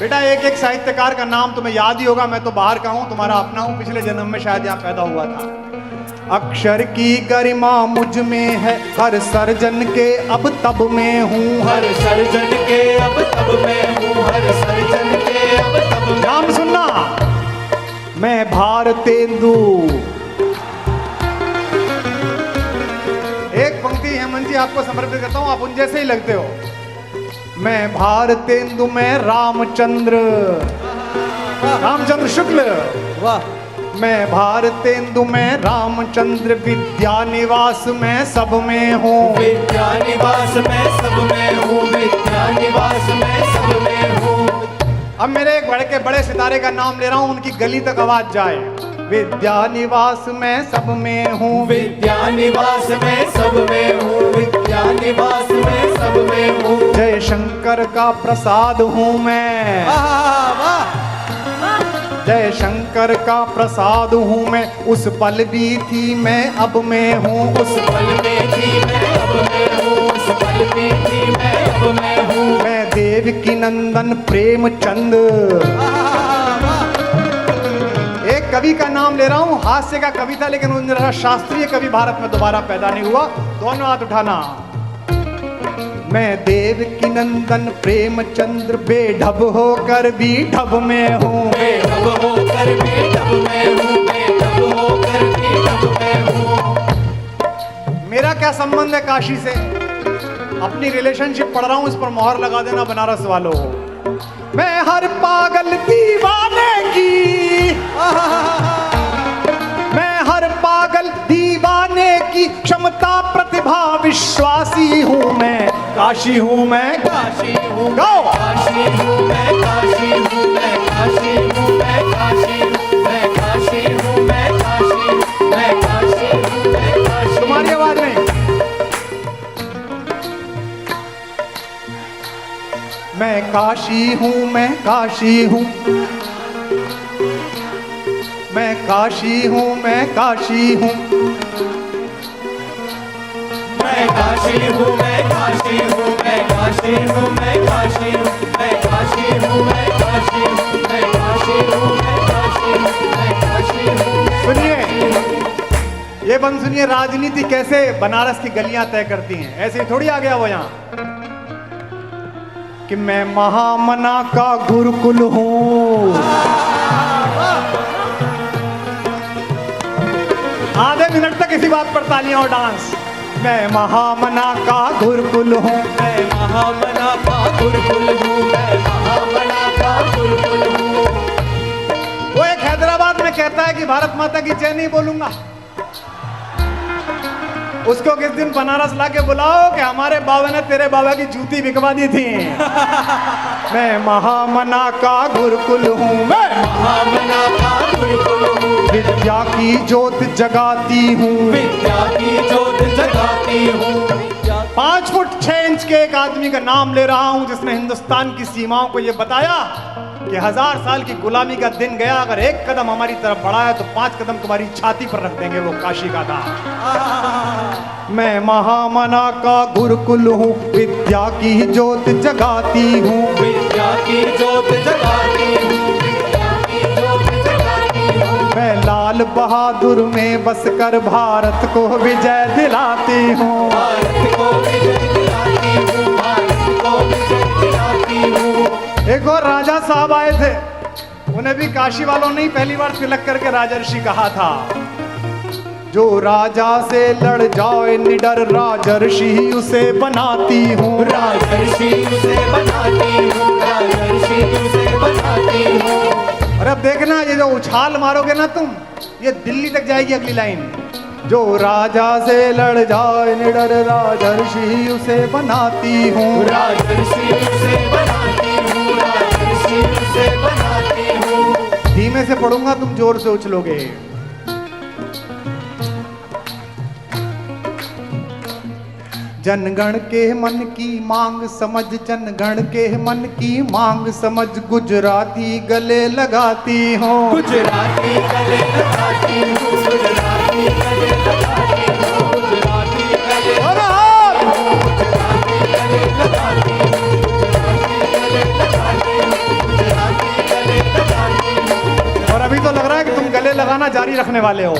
Speaker 3: बेटा एक एक साहित्यकार का नाम तुम्हें याद ही होगा, मैं तो बाहर का हूं, तुम्हारा अपना हूं, पिछले जन्म में शायद यहां पैदा हुआ था। अक्षर की गरिमा मुझ में है, हर सर्जन के अब तब में हूँ,
Speaker 4: हर सर्जन के अब तब में हूँ, हर सर्जन के अब तब में।
Speaker 3: नाम सुनना, मैं भारतेंदु। एक पंक्ति हेमंत जी आपको समर्पित करता हूँ, आप उन जैसे ही लगते हो। मैं भारतेंदु में रामचंद्र, रामचंद्र शुक्ल।
Speaker 4: वाह।
Speaker 3: मैं भारतेंदु में रामचंद्र, विद्या निवास में सब में हूँ,
Speaker 4: विद्या निवास में सब में हूँ, विद्या निवास में सब में हूँ।
Speaker 3: अब मेरे एक बड़े सितारे का नाम ले रहा हूँ, उनकी गली तक आवाज जाए। विद्या निवास में सब में हूँ,
Speaker 4: विद्या निवास में सब में हूँ, विद्या निवास में सब में हूँ।
Speaker 3: जय शंकर का प्रसाद हूँ मैं, जय शंकर का प्रसाद हूँ मैं। उस पल भी थी मैं अब मैं हूँ,
Speaker 4: उस पल में थी मैं अब मैं हूँ, उस पल में थी मैं अब मैं हूँ।
Speaker 3: मैं देव की नंदन प्रेमचंद। एक कवि का नाम ले रहा हूँ, हास्य का कवि था, लेकिन उन शास्त्रीय कवि भारत में दोबारा पैदा नहीं हुआ। दोनों हाथ उठाना। मैं देव की नंदन प्रेमचंद्र, बेढब होकर भी ढब में हूँ,
Speaker 4: बेढब होकर भी ढब में हूँ, बेढब होकर भी ढब में हूँ।
Speaker 3: मेरा क्या संबंध है काशी से? अपनी रिलेशनशिप पढ़ रहा हूँ, इस पर मोहर लगा देना बनारस वालों। मैं हर पागल दीवाने की, मैं हर पागल दीवाने की क्षमता प्रतिभा विश्वासी हूँ मैं। काशी हूँ मैं,
Speaker 4: काशी हूँ
Speaker 3: गाओ।
Speaker 4: काशी हूँ मैं, काशी हूँ मैं, काशी हूँ मैं, काशी हूँ मैं, काशी हूँ मैं, काशी मैं, काशी हूँ मैं, काशी।
Speaker 3: तुम्हारी आवाज नहीं। मैं काशी हूँ, मैं काशी हूँ, मैं काशी हूँ, मैं काशी हूँ,
Speaker 4: मैं काशी हूँ, मैं काशी हूँ, मैं काशी हूँ, मैं काशी हूँ, मैं काशी हूँ, मैं काशी हूँ, मैं काशी हूँ, मैं काशी हूँ, मैं काशी हूँ।
Speaker 3: सुनिए ये बंद सुनिए, राजनीति कैसे बनारस की गलियां तय करती हैं। ऐसे ही थोड़ी आ गया वो यहाँ कि मैं महामना का गुरुकुल हूँ। आधे मिनट तक इसी बात पर तालियां और डांस। मैं महामना का गुरुकुल हूँ,
Speaker 4: मैं महामना का गुरुकुल हूँ, मैं महामना का गुरुकुल हूँ।
Speaker 3: वो एक हैदराबाद में कहता है कि भारत माता की जय नहीं बोलूंगा, उसको किस दिन बनारस लाके बुलाओ कि हमारे बाबा ने तेरे बाबा की जूती बिकवा दी थी। मैं महामना का गुरुकुल हूँ, मैं
Speaker 4: महामना का गुरुकुल हूँ,
Speaker 3: विद्या की ज्योत जगाती हूँ,
Speaker 4: विद्या की ज्योत जगाती हूँ।
Speaker 3: 5 फुट 6 इंच के एक आदमी का नाम ले रहा हूँ जिसने हिंदुस्तान की सीमाओं को ये बताया कि 1000 साल की गुलामी का दिन गया, अगर एक कदम हमारी तरफ बढ़ा है तो 5 कदम तुम्हारी छाती पर रख देंगे। वो काशी का था। मैं महामना का गुरुकुल हूँ, विद्या की जोत जगाती हूँ,
Speaker 4: विद्या की जोत जगाती हूँ, विद्या की जोत जगाती हूँ।
Speaker 3: मैं लाल बहादुर में बसकर भारत को विजय दिलाती हूँ,
Speaker 4: भारत को विजय दिलाती हूँ, भारत को विजय दिलाती हूँ।
Speaker 3: एक और राजा साहब आए थे, उन्हें भी काशी वालों ने पहली बार तिलक करके राजर्षि कहा था। जो राजा से लड़ जाए निडर, राजर्षि उसे बनाती हूँ,
Speaker 4: राजर्षि उसे बनाती हूँ, राजर्षि उसे बनाती हूँ।
Speaker 3: और अब देखना, ये जो उछाल मारोगे ना तुम, ये दिल्ली तक जाएगी अगली लाइन। जो राजा से लड़ जाए निडर, राजर्षि उसे बनाती हूँ,
Speaker 4: राजर्षि उसे बनाती हूँ, राजर्षि उसे बनाती हूँ।
Speaker 3: धीमे से पढ़ूंगा, तुम जोर से उछलोगे। जनगण के मन की मांग समझ, जनगण के मन की मांग समझ, गुजराती गले लगाती हूँ,
Speaker 4: गुजराती गले लगाती हूँ, गुजराती गले लगाती हूँ, गुजराती गले लगाती हूँ, गुजराती गले लगाती हूँ, गुजराती गले लगाती हूँ, गुजराती गले लगाती हूँ।
Speaker 3: और अभी तो लग रहा है कि तुम गले लगाना जारी रखने वाले हो।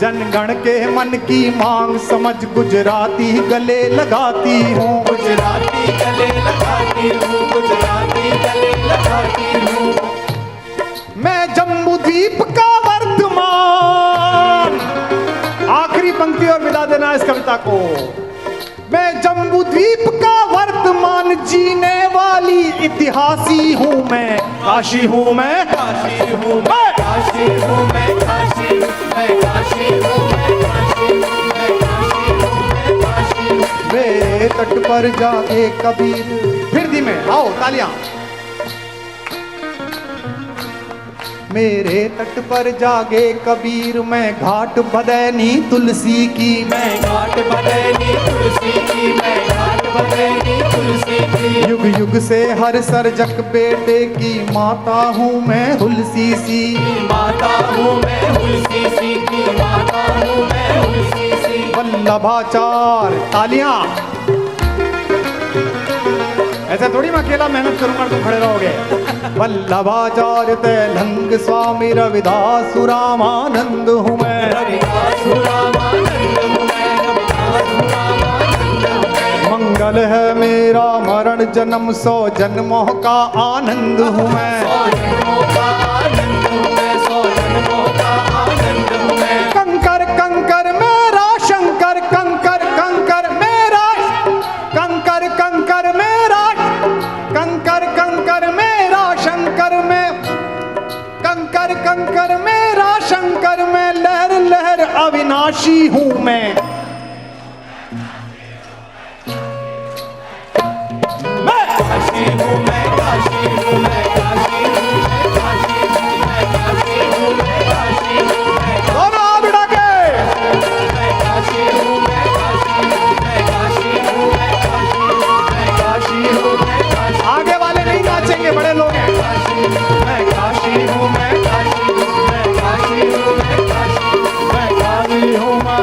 Speaker 3: जनगण के मन की मांग समझ, गुजराती गले लगाती हूँ,
Speaker 4: गुजराती गले लगाती हूँ, गुजराती गले लगाती हूँ।
Speaker 3: मैं जम्बू द्वीप का वर्तमान, आखिरी पंक्ति और विदा देना इस कविता को। मैं जम्बू द्वीप का वर्तमान जीने वाली इतिहासी हूँ, मैं काशी हूँ, मैं
Speaker 4: काशी हूँ, मैं काशी हूँ, मैं काशी हूँ, मैं काशी हूँ, मैं काशी हूँ, मैं काशी हूँ, मैं काशी हूँ।
Speaker 3: वे तट पर जाके कबीर, फिर धीमे आओ तालियां। मेरे तट पर जागे कबीर, मैं घाट बदैनी तुलसी की,
Speaker 4: मैं घाट बदैनी तुलसी की, मैं घाट बदैनी तुलसी की।
Speaker 3: युग युग से हर सरजक बेटे की माता हूँ मैं हुलसी सी,
Speaker 4: माता हूँ मैं हुलसी सी की, माता हूँ मैं हुलसी सी।
Speaker 3: वल्लभाचार तालियां। ऐसा थोड़ी मैं अकेला मेहनत करूंगा तुम खड़े रहोगे। वल्लभाचार्य तेलंग स्वामी रविदास रामानंद हूँ मैं,
Speaker 4: रविदास रामानंद हूँ मैं, रविदास रामानंद हूँ मैं।
Speaker 3: मंगल है मेरा मरण जन्म 100 जन्मों का आनंद हूँ मैं,
Speaker 4: 100 जन्मों का आनंद हूँ मैं, 100 जन्मों का आनंद हूँ मैं।
Speaker 3: कंकर कंकर मेरा शंकर, कंकर कंकर मेरा, कंकर कंकर मेरा, कंकर कंकर मेरा शंकर में, कंकर कंकर मेरा शंकर में, लहर लहर अविनाशी हूँ मैं।
Speaker 4: काशी हूँ मैं, काशी हूँ मैं, काशी हूँ मैं, काशी हूँ मैं, काशी हूँ मैं, काशी हूँ मैं।
Speaker 3: दोनों हाथ उठा के।
Speaker 4: मैं काशी हूँ मैं, काशी हूँ मैं, काशी हूँ मैं, काशी हूँ मैं, काशी हूँ मैं, काशी।
Speaker 3: आगे वाले नहीं नाचेंगे, बड़े लोग हैं।
Speaker 4: मैं काशी हूँ मैं, काशी हूँ मैं, काशी हूँ मैं, काशी हूँ मैं, काशी हूँ मैं।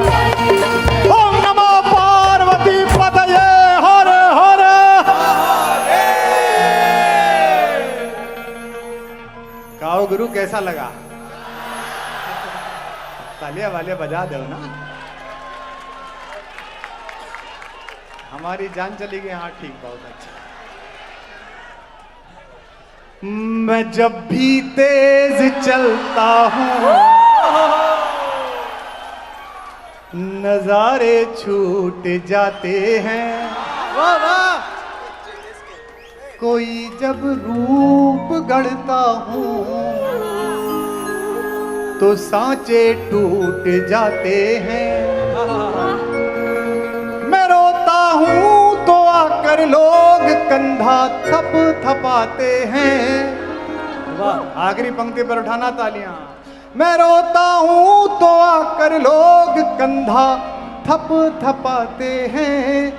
Speaker 3: ओम नमो पार्वती पतये हर हर। काओ गुरु कैसा लगा? तालियां वाले बजा दो ना। हमारी जान चली गई। हाँ ठीक, बहुत अच्छा। मैं जब भी तेज चलता हूँ नजारे छूट जाते हैं, कोई जब रूप गढ़ता हूँ तो सांचे टूट जाते हैं। मैं रोता हूँ तो आकर लोग कंधा थप थपाते हैं। वाह, आखिरी पंक्ति पर उठाना तालियां। मैं रोता हूँ तो आकर लोग कंधा थप थपाते हैं।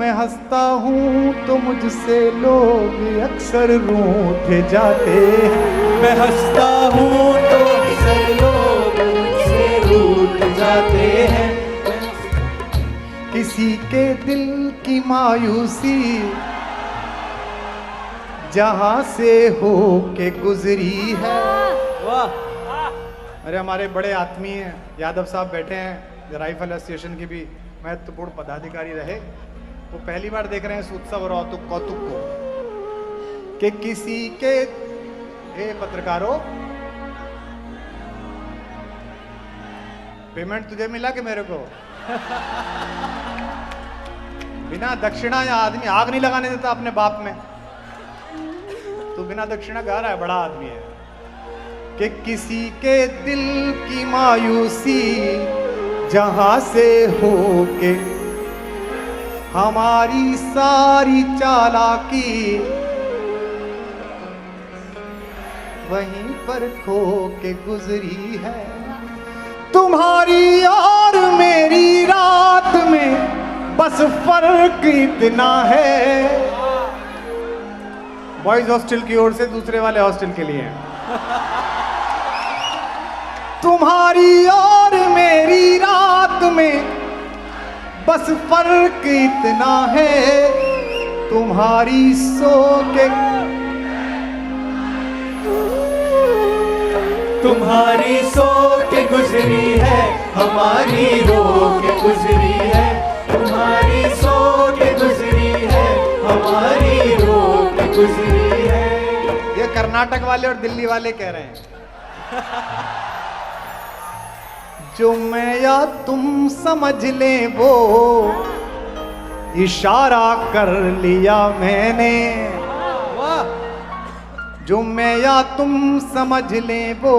Speaker 3: मैं हंसता हूँ तो मुझसे लोग अक्सर रूठ जाते हैं।
Speaker 4: मैं हंसता हूँ तो अक्सर लोग मुझसे रूठ जाते हैं।
Speaker 3: किसी के दिल की मायूसी जहां से हो के गुजरी है।
Speaker 4: वाह।
Speaker 3: अरे हमारे बड़े आत्मीय यादव साहब बैठे हैं, राइफल एसोसिएशन के भी महत्वपूर्ण पदाधिकारी रहे। वो पहली बार देख रहे हैं इस उत्सव और कौतुक को कि किसी के पत्रकारों, पेमेंट तुझे मिला कि मेरे को? बिना दक्षिणा या आदमी आग नहीं लगाने देता अपने बाप में। तू बिना दक्षिणा गा रहा है, बड़ा आदमी है। कि किसी के दिल की मायूसी जहां से हो के हमारी सारी चालाकी वहीं पर खो के गुजरी है। तुम्हारी और मेरी रात में बस फर्क इतना है। बॉयज हॉस्टल की ओर से दूसरे वाले हॉस्टल के लिए। तुम्हारी और मेरी रात में बस फर्क इतना है। तुम्हारी सो के
Speaker 4: तुम्हारी सो के गुजरी है, हमारी रो के गुजरी है। तुम्हारी सो के गुजरी है, हमारी रो के गुजरी है।
Speaker 3: ये कर्नाटक वाले और दिल्ली वाले कह रहे हैं। जो मैं या तुम समझ ले वो इशारा कर लिया मैंने। जो मैं या तुम समझ ले वो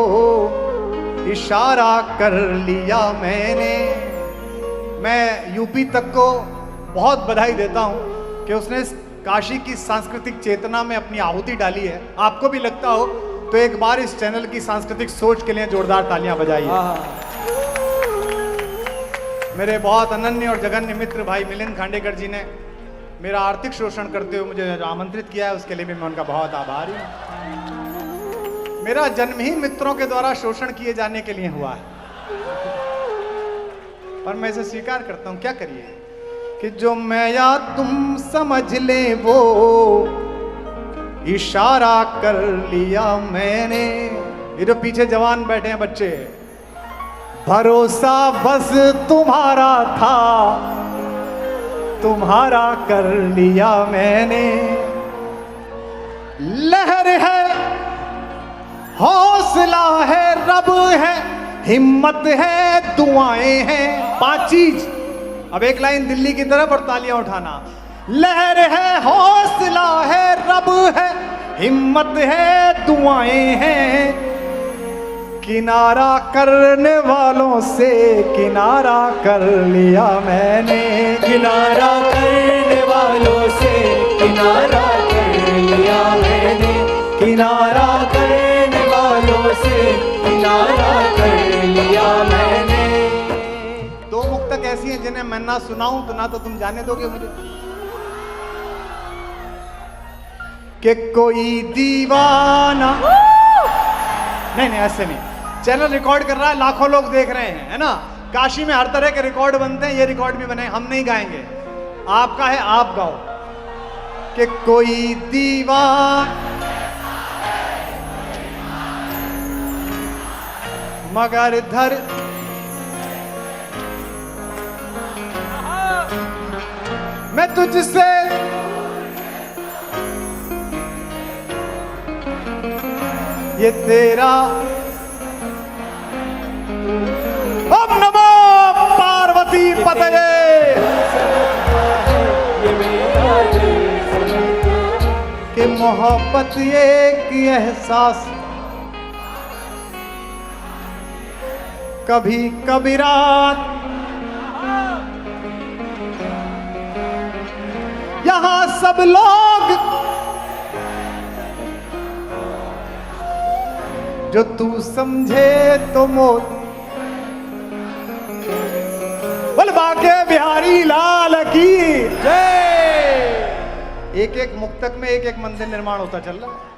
Speaker 3: इशारा कर लिया मैंने। मैं यूपी तक को बहुत बधाई देता हूं कि उसने काशी की सांस्कृतिक चेतना में अपनी आहुति डाली है। आपको भी लगता हो तो एक बार इस चैनल की सांस्कृतिक सोच के लिए जोरदार तालियां बजाइए। मेरे बहुत अनन्य और जघन्य मित्र भाई मिलिंद खांडेकर जी ने मेरा आर्थिक शोषण करते हुए मुझे आमंत्रित किया है, उसके लिए भी मैं उनका बहुत आभारी हूं। मेरा जन्म ही मित्रों के द्वारा शोषण किए जाने के लिए हुआ है, पर मैं इसे स्वीकार करता हूं। क्या करिए कि जो मैं या तुम समझ ले वो इशारा कर लिया मैंने। ये जो पीछे जवान बैठे हैं बच्चे, भरोसा बस तुम्हारा था, तुम्हारा कर लिया मैंने। लहर है, हौसला है, रब है, हिम्मत है, दुआएं हैं। 5 चीज। अब एक लाइन दिल्ली की तरफ और तालियां उठाना। लहर है, हौसला है, रब है, हिम्मत है, दुआएं हैं। किनारा करने वालों से किनारा कर लिया मैंने।
Speaker 4: किनारा करने वालों से किनारा कर लिया मैंने। किनारा करने वालों से किनारा कर लिया मैंने।
Speaker 3: 2 मुक्तक ऐसी हैं जिन्हें मैं ना सुनाऊं तो ना तो तुम जाने दोगे मुझे। कि कोई दीवाना, नहीं ऐसे नहीं। चैनल रिकॉर्ड कर रहा है, लाखों लोग देख रहे हैं, है ना। काशी में हर तरह के रिकॉर्ड बनते हैं, ये रिकॉर्ड भी बने। हम नहीं गाएंगे, आपका है, आप गाओ। कि कोई दीवान मगर धर मैं तुझसे ये तेरा ओम नमो पार्वती पतये। कि मोहब्बत एक एहसास कभी कभी रात यहां सब लोग जो तू समझे तो मोल बोल बाके बिहारी लाल की जय। एक एक मुक्तक में एक एक मंदिर निर्माण होता चल रहा है।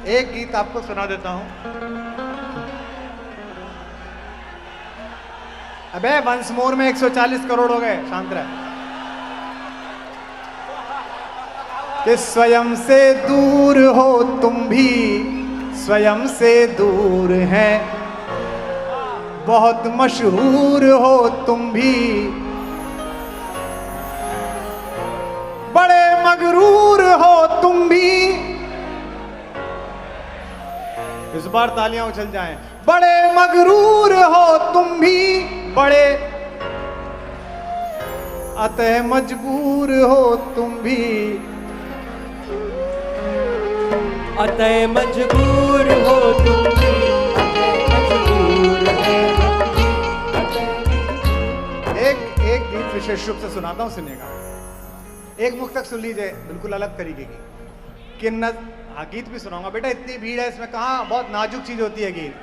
Speaker 3: एक गीत आपको सुना देता हूं। अबे वंस मोर में 140 करोड़ हो गए, शांत रहे। कि स्वयं से दूर हो तुम भी, स्वयं से दूर हैं, बहुत मशहूर हो तुम भी, बड़े मगरूर हो तुम भी। इस बार तालियां उछल जाएं। बड़े मगरूर हो तुम भी, बड़े अतः मजबूर हो तुम भी,
Speaker 4: अतः मजबूर हो तुम भी, मजबूर
Speaker 3: एक गीत विशेष रूप से सुनाता हूं, सुनिएगा। एक मुक्तक सुन लीजिए, बिल्कुल अलग तरीके की। कि न गीत भी सुनाऊंगा बेटा, इतनी भीड़ है इसमें, कहां बहुत नाजुक चीज होती है गीत।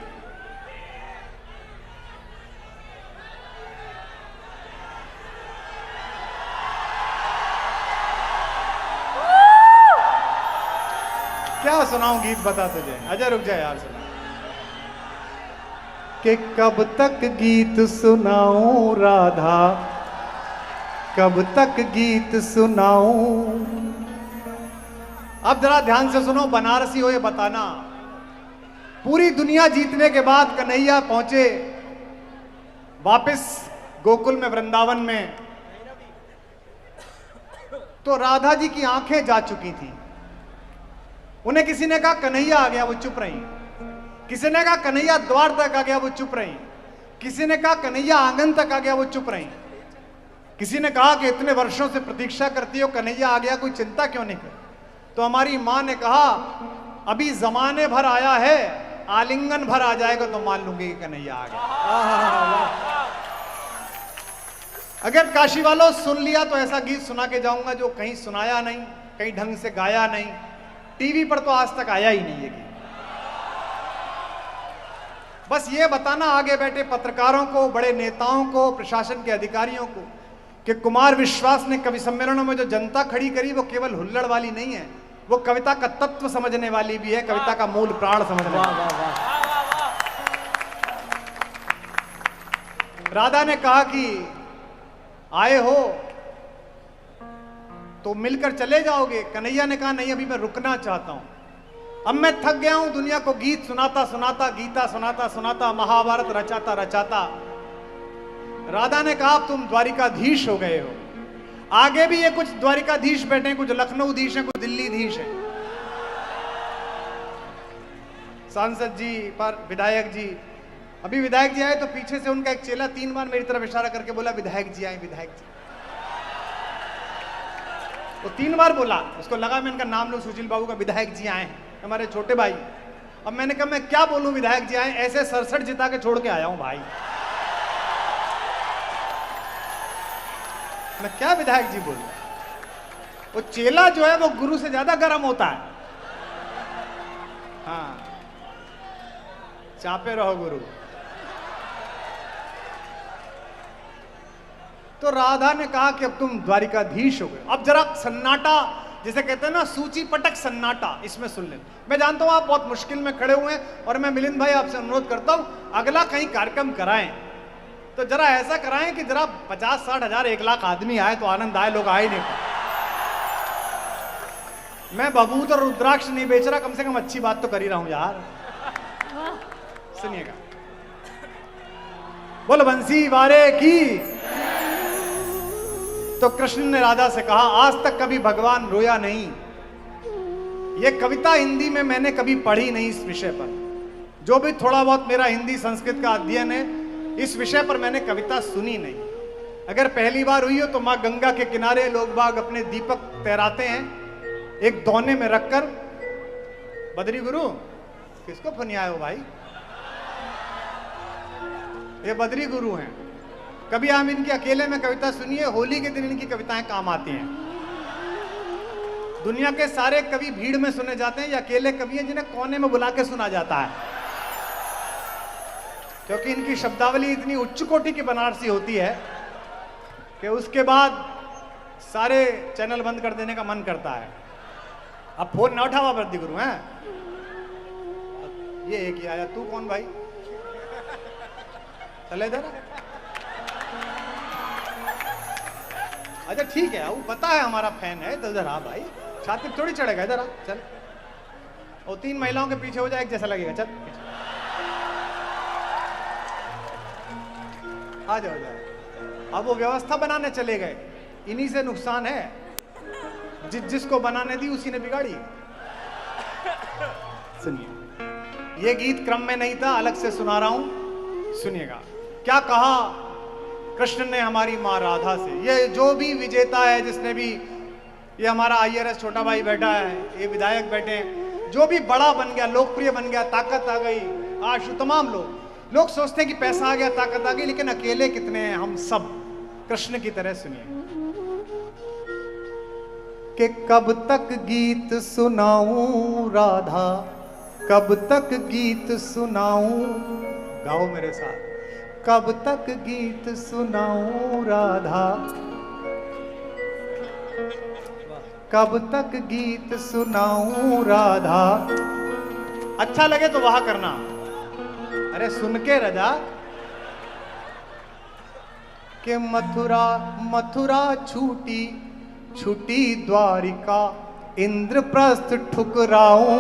Speaker 3: क्या सुनाऊं गीत, बता तुझे। अजय रुक जाए यार, सुना। कि कब तक गीत सुनाऊं राधा, कब तक गीत सुनाऊं। अब जरा ध्यान से सुनो, बनारसी हो ये बताना। पूरी दुनिया जीतने के बाद कन्हैया पहुंचे वापस गोकुल में, वृंदावन में, तो राधा जी की आंखें जा चुकी थी। उन्हें किसी ने कहा कन्हैया आ गया, वो चुप रही। किसी ने कहा कन्हैया द्वार तक आ गया, वो चुप रही। किसी ने कहा कन्हैया आंगन तक आ गया, वो चुप रही। किसी ने कहा कि इतने वर्षों से प्रतीक्षा करती हो, कन्हैया आ गया, कोई चिंता क्यों नहीं कर। तो हमारी मां ने कहा अभी जमाने भर आया है, आलिंगन भर आ जाएगा तो मान लूंगी कि कन्हैया आ गया। अगर काशी वालों सुन लिया तो ऐसा गीत सुना के जाऊंगा जो कहीं सुनाया नहीं, कहीं ढंग से गाया नहीं, टीवी पर तो आज तक आया ही नहीं ये गीत। बस ये बताना आगे बैठे पत्रकारों को, बड़े नेताओं को, प्रशासन के अधिकारियों को कि कुमार विश्वास ने कवि सम्मेलनों में जो जनता खड़ी करी वो केवल हुल्लड़ वाली नहीं है, वो कविता का तत्व समझने वाली भी है, कविता का मूल प्राण समझने वाली। राधा ने कहा कि आए हो तो मिलकर चले जाओगे। कन्हैया ने कहा नहीं, अभी मैं रुकना चाहता हूं, अब मैं थक गया हूं दुनिया को गीत सुनाता सुनाता, गीता सुनाता सुनाता, महाभारत रचाता रचाता। राधा ने कहा अब तुम द्वारिकाधीश हो गए हो, आगे भी ये कुछ द्वारिकाधीश बैठे हैं, कुछ लखनऊधीश हैं, कुछ दिल्लीधीश हैं। सांसद जी पर विधायक जी, अभी विधायक जी आए तो पीछे से उनका एक चेला 3 बार मेरी तरफ इशारा करके बोला विधायक जी आए, विधायक जी। वो 3 बार बोला, उसको लगा मैं इनका नाम लूं, सुशील बाबू का विधायक जी आए हैं, हमारे छोटे भाई। अब मैंने कहा मैं क्या बोलूं, विधायक जी आए, ऐसे 67 जिता के छोड़ के आया हूं भाई, मैं क्या विधायक जी बोलूं। वो चेला जो है वो गुरु से ज्यादा गर्म होता है। हाँ, चापे रहो गुरु। तो राधा ने कहा कि अब तुम द्वारिकाधीश हो गए। अब जरा सन्नाटा, जिसे कहते हैं ना सूची पटक सन्नाटा, इसमें सुन ले। मैं जानता हूं आप बहुत मुश्किल में खड़े हुए हैं और मैं मिलिंद भाई आपसे अनुरोध करता हूं अगला कहीं कार्यक्रम कराएं तो जरा ऐसा कराएं कि जरा 50-60 हजार 1 लाख आदमी आए तो आनंद आए, लोग आए नहीं। मैं बबूत और रुद्राक्ष नहीं बेच रहा, कम से कम अच्छी बात तो कर ही रहा हूं यार। सुनिएगा, बोल बंसी वारे की। तो कृष्ण ने राधा से कहा आज तक कभी भगवान रोया नहीं। यह कविता हिंदी में मैंने कभी पढ़ी नहीं इस विषय पर। जो भी थोड़ा बहुत मेरा हिंदी संस्कृत का अध्ययन है, इस विषय पर मैंने कविता सुनी नहीं। अगर पहली बार हुई हो तो मां गंगा के किनारे लोग बाग अपने दीपक तैराते हैं, एक दौने में रखकर। बद्री गुरु किसको फनियाए हो भाई, ये बद्री गुरु हैं। कभी हम इनकी अकेले में कविता सुनिए, होली के दिन इनकी कविताएं काम आती हैं। दुनिया के सारे कवि भीड़ में सुने जाते हैं या अकेले कवि हैं जिन्हें कोने में बुला के सुना जाता है, क्योंकि इनकी शब्दावली इतनी उच्च कोटि की बनारसी होती है कि उसके बाद सारे चैनल बंद कर देने का मन करता है। अब फोन ना उठावा वृद्धि गुरु हैं, ये एक ही आया, तू कौन भाई, चले इधर। अच्छा ठीक है, वो पता है हमारा फैन है, तो इधर आ भाई, छाती पे थोड़ी चढ़ेगा, इधर आ चल। और 3 महिलाओं के पीछे हो जाए, एक जैसा लगेगा, चल आ जाओ जाओ। अब वो व्यवस्था बनाने चले गए, इन्हीं से नुकसान है, जिसको बनाने दी उसी ने बिगाड़ी। सुनिए, ये गीत क्रम में नहीं था, अलग से सुना रहा हूं, सुनिएगा। क्या कहा कृष्ण ने हमारी मां राधा से। ये जो भी विजेता है, जिसने भी, ये हमारा IRS छोटा भाई बैठा है, ये विधायक बैठे हैं, जो भी बड़ा बन गया, लोकप्रिय बन गया, ताकत आ गई, आज तमाम लोग सोचते हैं कि पैसा आ गया, ताकत आ गई, लेकिन अकेले कितने हैं हम सब कृष्ण की तरह। सुनिए कि कब तक गीत सुनाऊं राधा, कब तक गीत सुनाऊं, गाओ मेरे साथ, कब तक गीत सुनाऊं राधा, कब तक गीत सुनाऊं राधा। अच्छा लगे तो वहां करना, अरे सुन के रजा। कि मथुरा मथुरा छूटी छूटी द्वारिका, इंद्रप्रस्थ ठुकराऊं।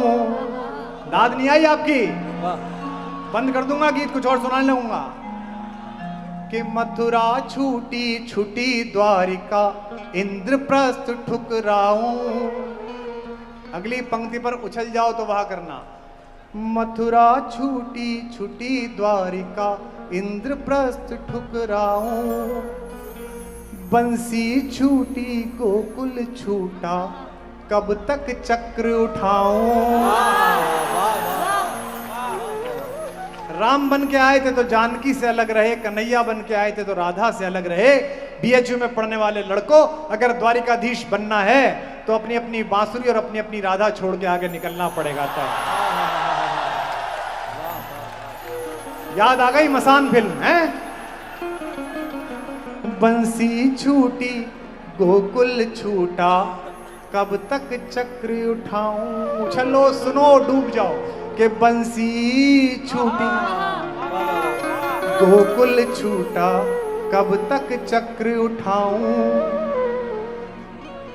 Speaker 3: दाद नहीं आई आपकी, बंद कर दूंगा गीत, कुछ और सुनाने लगूंगा। कि मथुरा छूटी छूटी द्वारिका, इंद्रप्रस्थ ठुकराऊं। अगली पंक्ति पर उछल जाओ तो वहां करना, मथुरा छूटी छूटी द्वारिका, इंद्रप्रस्थ ठुकराऊं। बंसी छूटी गोकुल छूटा, कब तक चक्र उठाऊं। राम बन के आए थे तो जानकी से अलग रहे, कन्हैया बन के आए थे तो राधा से अलग रहे। BHU में पढ़ने वाले लड़कों, अगर द्वारिकाधीश बनना है तो अपनी अपनी बांसुरी और अपनी अपनी राधा छोड़ के आगे निकलना पड़ेगा। तो याद आ गई मसान फिल्म है। बंसी छूटी गोकुल छूटा, कब तक चक्र उठाऊं। चलो सुनो, डूब जाओ। कि बंसी छूटी गोकुल छूटा, कब तक चक्र उठाऊं।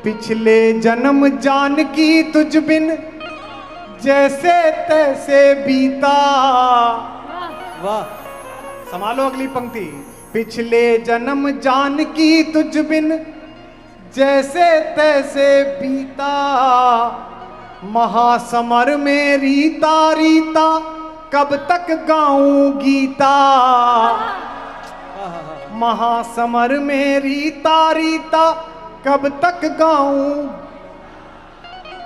Speaker 3: पिछले जन्म जानकी तुझ बिन, जैसे तैसे बीता। वाह, संभालो अगली पंक्ति। पिछले जन्म जानकी तुझ बिन, जैसे तैसे बीता। महासमर में रीता रीता, कब तक गाऊं गीता। महासमर में रीता रीता, कब तक गाऊं।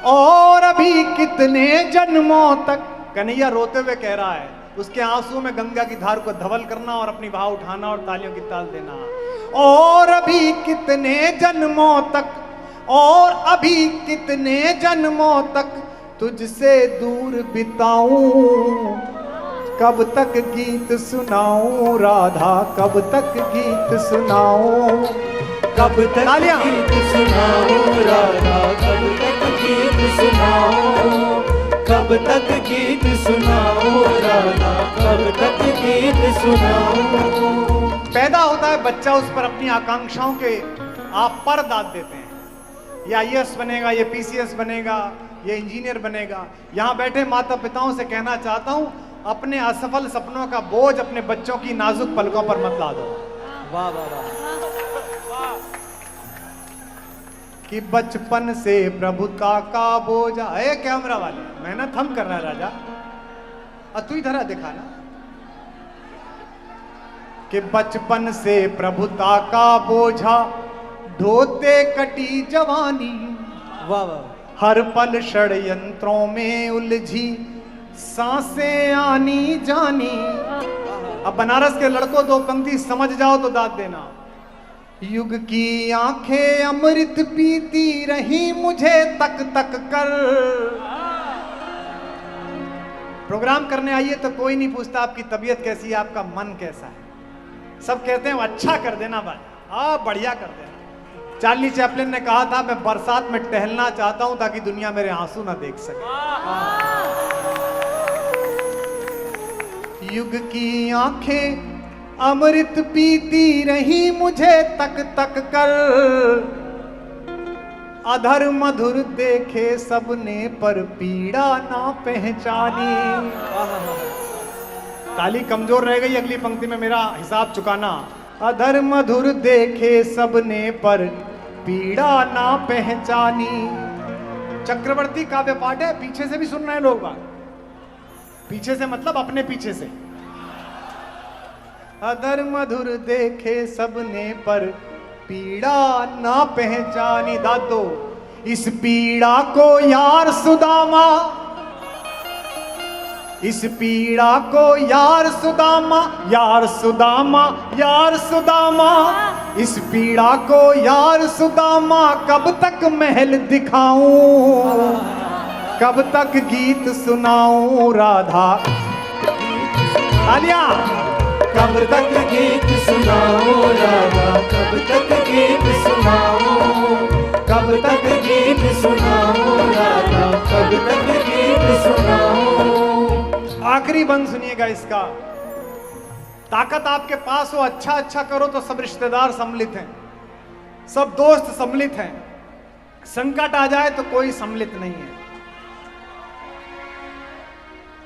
Speaker 3: और अभी कितने जन्मों तक। कन्हैया रोते हुए कह रहा है, उसके आंसुओं में गंगा की धार को धवल करना और अपनी भाव उठाना और तालियों की ताल देना। और अभी कितने जन्मों तक, और अभी कितने जन्मों तक, तुझसे दूर बिताऊं। कब तक गीत सुनाऊं राधा, कब तक गीत सुनाऊं।
Speaker 4: कब तक गीत सुनाऊं राधा, कब तक गीत सुनाऊं। कब तक गीत सुनाऊं राधा, कब तक गीत सुनाऊं।
Speaker 3: पैदा होता है बच्चा, उस पर अपनी आकांक्षाओं के आप पर दाद देते हैं। ये IAS बनेगा, ये PCS बनेगा, ये इंजीनियर बनेगा। यहाँ बैठे माता पिताओं से कहना चाहता हूँ, अपने असफल सपनों का बोझ अपने बच्चों की नाजुक पलकों पर मत ला दो।
Speaker 4: वाह वाह वाह।
Speaker 3: कि बचपन से प्रभुता का बोझा है। कैमरा वाले मेहनत हम कर रहे हैं राजा, तू इधर आ दिखा ना। कि बचपन से प्रभुता का बोझा, ढोते कटी जवानी।
Speaker 4: वाह वाह।
Speaker 3: हर पल षड्यंत्रों में उलझी, सांसें आनी जानी। अब बनारस के लड़कों, दो पंक्ति समझ जाओ तो दाद देना। युग की आंखें अमृत पीती रही मुझे तक तक कर। प्रोग्राम करने आइए तो कोई नहीं पूछता आपकी तबीयत कैसी है, आपका मन कैसा है। सब कहते हैं अच्छा कर देना भाई, बढ़िया कर देना। चार्ली चैपलिन ने कहा था, मैं बरसात में टहलना चाहता हूं ताकि दुनिया मेरे आंसू ना देख सके। युग की आंखें अमृत पीती रही मुझे तक तक कर, अधर मधुर देखे सबने पर पीड़ा ना पहचानी। ताली कमजोर रह गई, अगली पंक्ति में मेरा हिसाब चुकाना। अधर मधुर देखे सबने पर पीड़ा ना पहचानी। चक्रवर्ती काव्य पाठ है, पीछे से भी सुन रहे हैं लोग बात। पीछे से मतलब अपने पीछे से। अधर मधुर देखे सबने पर पीड़ा ना पहचानी। दादो इस पीड़ा को यार सुदामा, इस पीड़ा को यार सुदामा, यार सुदामा, यार सुदामा, इस पीड़ा को यार सुदामा कब तक महल दिखाऊं, कब तक गीत सुनाऊं राधा। तालियां।
Speaker 4: कब तक गीत सुनाऊं राधा, कब तक गीत सुनाऊं, कब तक गीत सुनाऊं राधा, कब तक गीत सुनाऊं।
Speaker 3: आखिरी बंद सुनिएगा इसका। ताकत आपके पास हो, अच्छा अच्छा करो तो सब रिश्तेदार सम्मिलित हैं, सब दोस्त सम्मिलित हैं। संकट आ जाए तो कोई सम्मिलित नहीं है।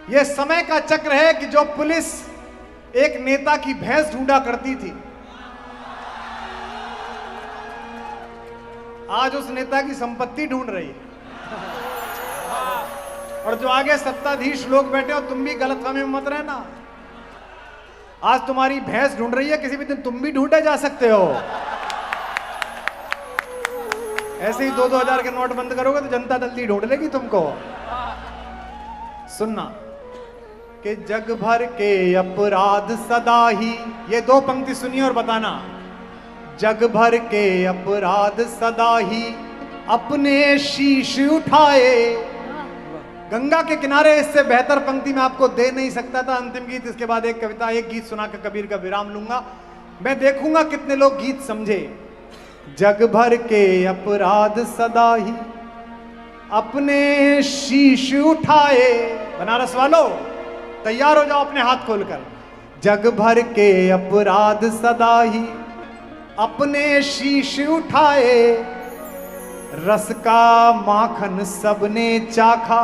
Speaker 3: यह समय का चक्र है कि जो पुलिस एक नेता की भैंस ढूंढा करती थी, आज उस नेता की संपत्ति ढूंढ रही है। और जो आगे सत्ताधीश लोग बैठे हो, तुम भी गलतफहमी में मत रहना। आज तुम्हारी भैंस ढूंढ रही है, किसी भी दिन तुम भी ढूंढे जा सकते हो। ऐसे ही 2-2 हजार के नोट बंद करोगे तो जनता जल्दी ढूंढ लेगी तुमको। सुनना कि जग भर के अपराध सदा ही, ये 2 पंक्ति सुनिए और बताना। जग भर के अपराध सदा ही अपने शीश उठाए। गंगा के किनारे इससे बेहतर पंक्ति में आपको दे नहीं सकता था। अंतिम गीत, इसके बाद एक कविता, एक गीत सुनाकर कबीर का विराम लूंगा। मैं देखूंगा कितने लोग गीत समझे। जग भर के अपराध सदा ही अपने शीश उठाए। बनारस वालों तैयार हो जाओ अपने हाथ खोलकर। जग भर के अपराध सदा ही अपने शीश उठाए, रस का माखन सबने चाखा,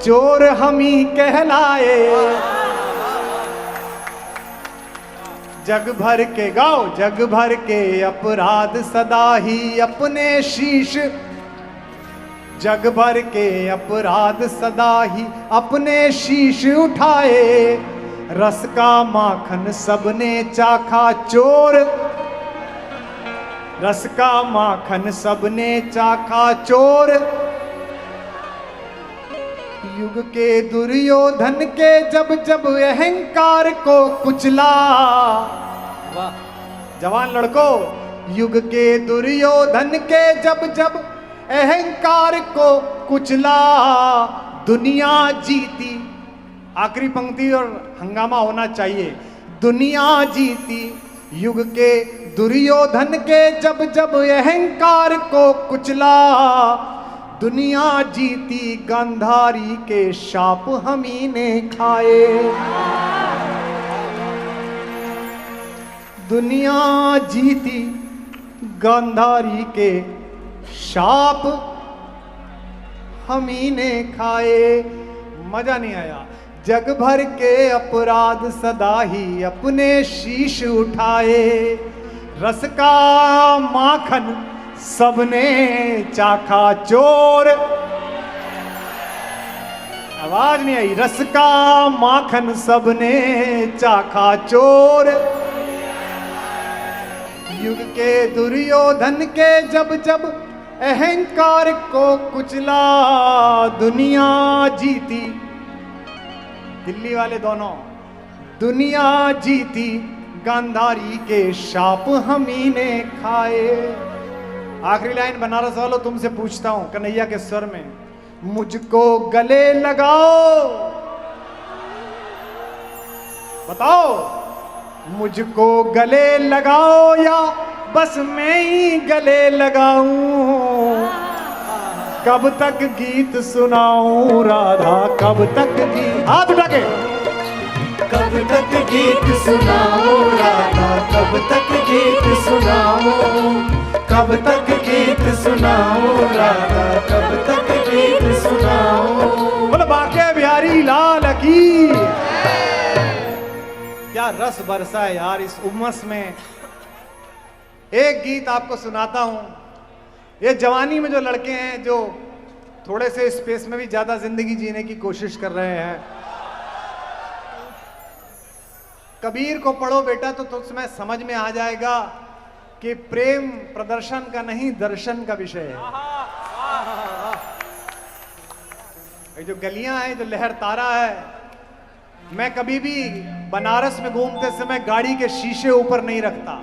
Speaker 3: चोर हम ही कहलाए। जग भर के गाओ, जग भर के अपराध सदा ही अपने शीश, जग भर के अपराध सदा ही अपने शीश उठाए, रस का माखन सबने चाखा, चोर रस का माखन सबने चाखा, चोर युग के दुर्योधन के जब जब अहंकार को कुचला। जवान लड़कों, युग के दुर्योधन के जब जब अहंकार को कुचला, दुनिया जीती। आखिरी पंक्ति और हंगामा होना चाहिए। दुनिया जीती युग के दुर्योधन के जब जब अहंकार को कुचला, दुनिया जीती गांधारी के शाप हमी ने खाए। दुनिया जीती गांधारी के शाप हमी ने खाए। मजा नहीं आया। जग भर के अपराध सदा ही अपने शीश उठाए, रस का माखन सबने चाखा, चोर आवाज नहीं आई। रस का माखन सबने चाखा, चोर युग के दुर्योधन के जब जब अहंकार को कुचला, दुनिया जीती। दिल्ली वाले दोनों, दुनिया जीती गांधारी के शाप हम ही ने खाए। आखिरी लाइन बनारस वालों तुमसे पूछता हूं कन्हैया के स्वर में, मुझको गले लगाओ, बताओ मुझको गले लगाओ या बस मैं ही गले लगाऊं। कब तक गीत सुनाऊं राधा, कब तक गीत, हाथ उठा के,
Speaker 4: कब तक गीत सुनाओ राधा, कब तक गीत सुनाओ, कब तक गीत सुनाओ राधा, कब तक गीत सुनाओ।
Speaker 3: बोलो बाके बिहारी लाल की। क्या रस बरसा है यार इस उमस में। एक गीत आपको सुनाता हूं। ये जवानी में जो लड़के हैं जो थोड़े से स्पेस में भी ज्यादा जिंदगी जीने की कोशिश कर रहे हैं, कबीर को पढ़ो बेटा तो तुम्हें समझ में आ जाएगा कि प्रेम प्रदर्शन का नहीं दर्शन का विषय है। ये जो गलियां हैं, जो लहर तारा है, मैं कभी भी बनारस में घूमते समय गाड़ी के शीशे ऊपर नहीं रखता।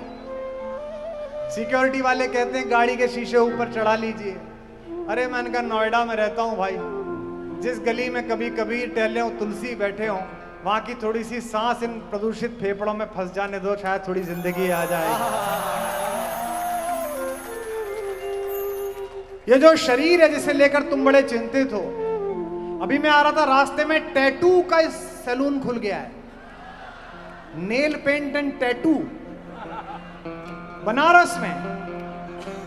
Speaker 3: सिक्योरिटी वाले कहते हैं गाड़ी के शीशे ऊपर चढ़ा लीजिए। अरे मैंने कहा नोएडा में रहता हूं भाई, जिस गली में कभी कभी टहले हो, तुलसी बैठे हो, वहां की थोड़ी सी सांस इन प्रदूषित फेफड़ों में फंस जाने दो, शायद थोड़ी जिंदगी आ जाए। ये जो शरीर है जिसे लेकर तुम बड़े चिंतित हो, अभी मैं आ रहा था रास्ते में टैटू का सैलून खुल गया है, nail paint and tattoo Banaras में।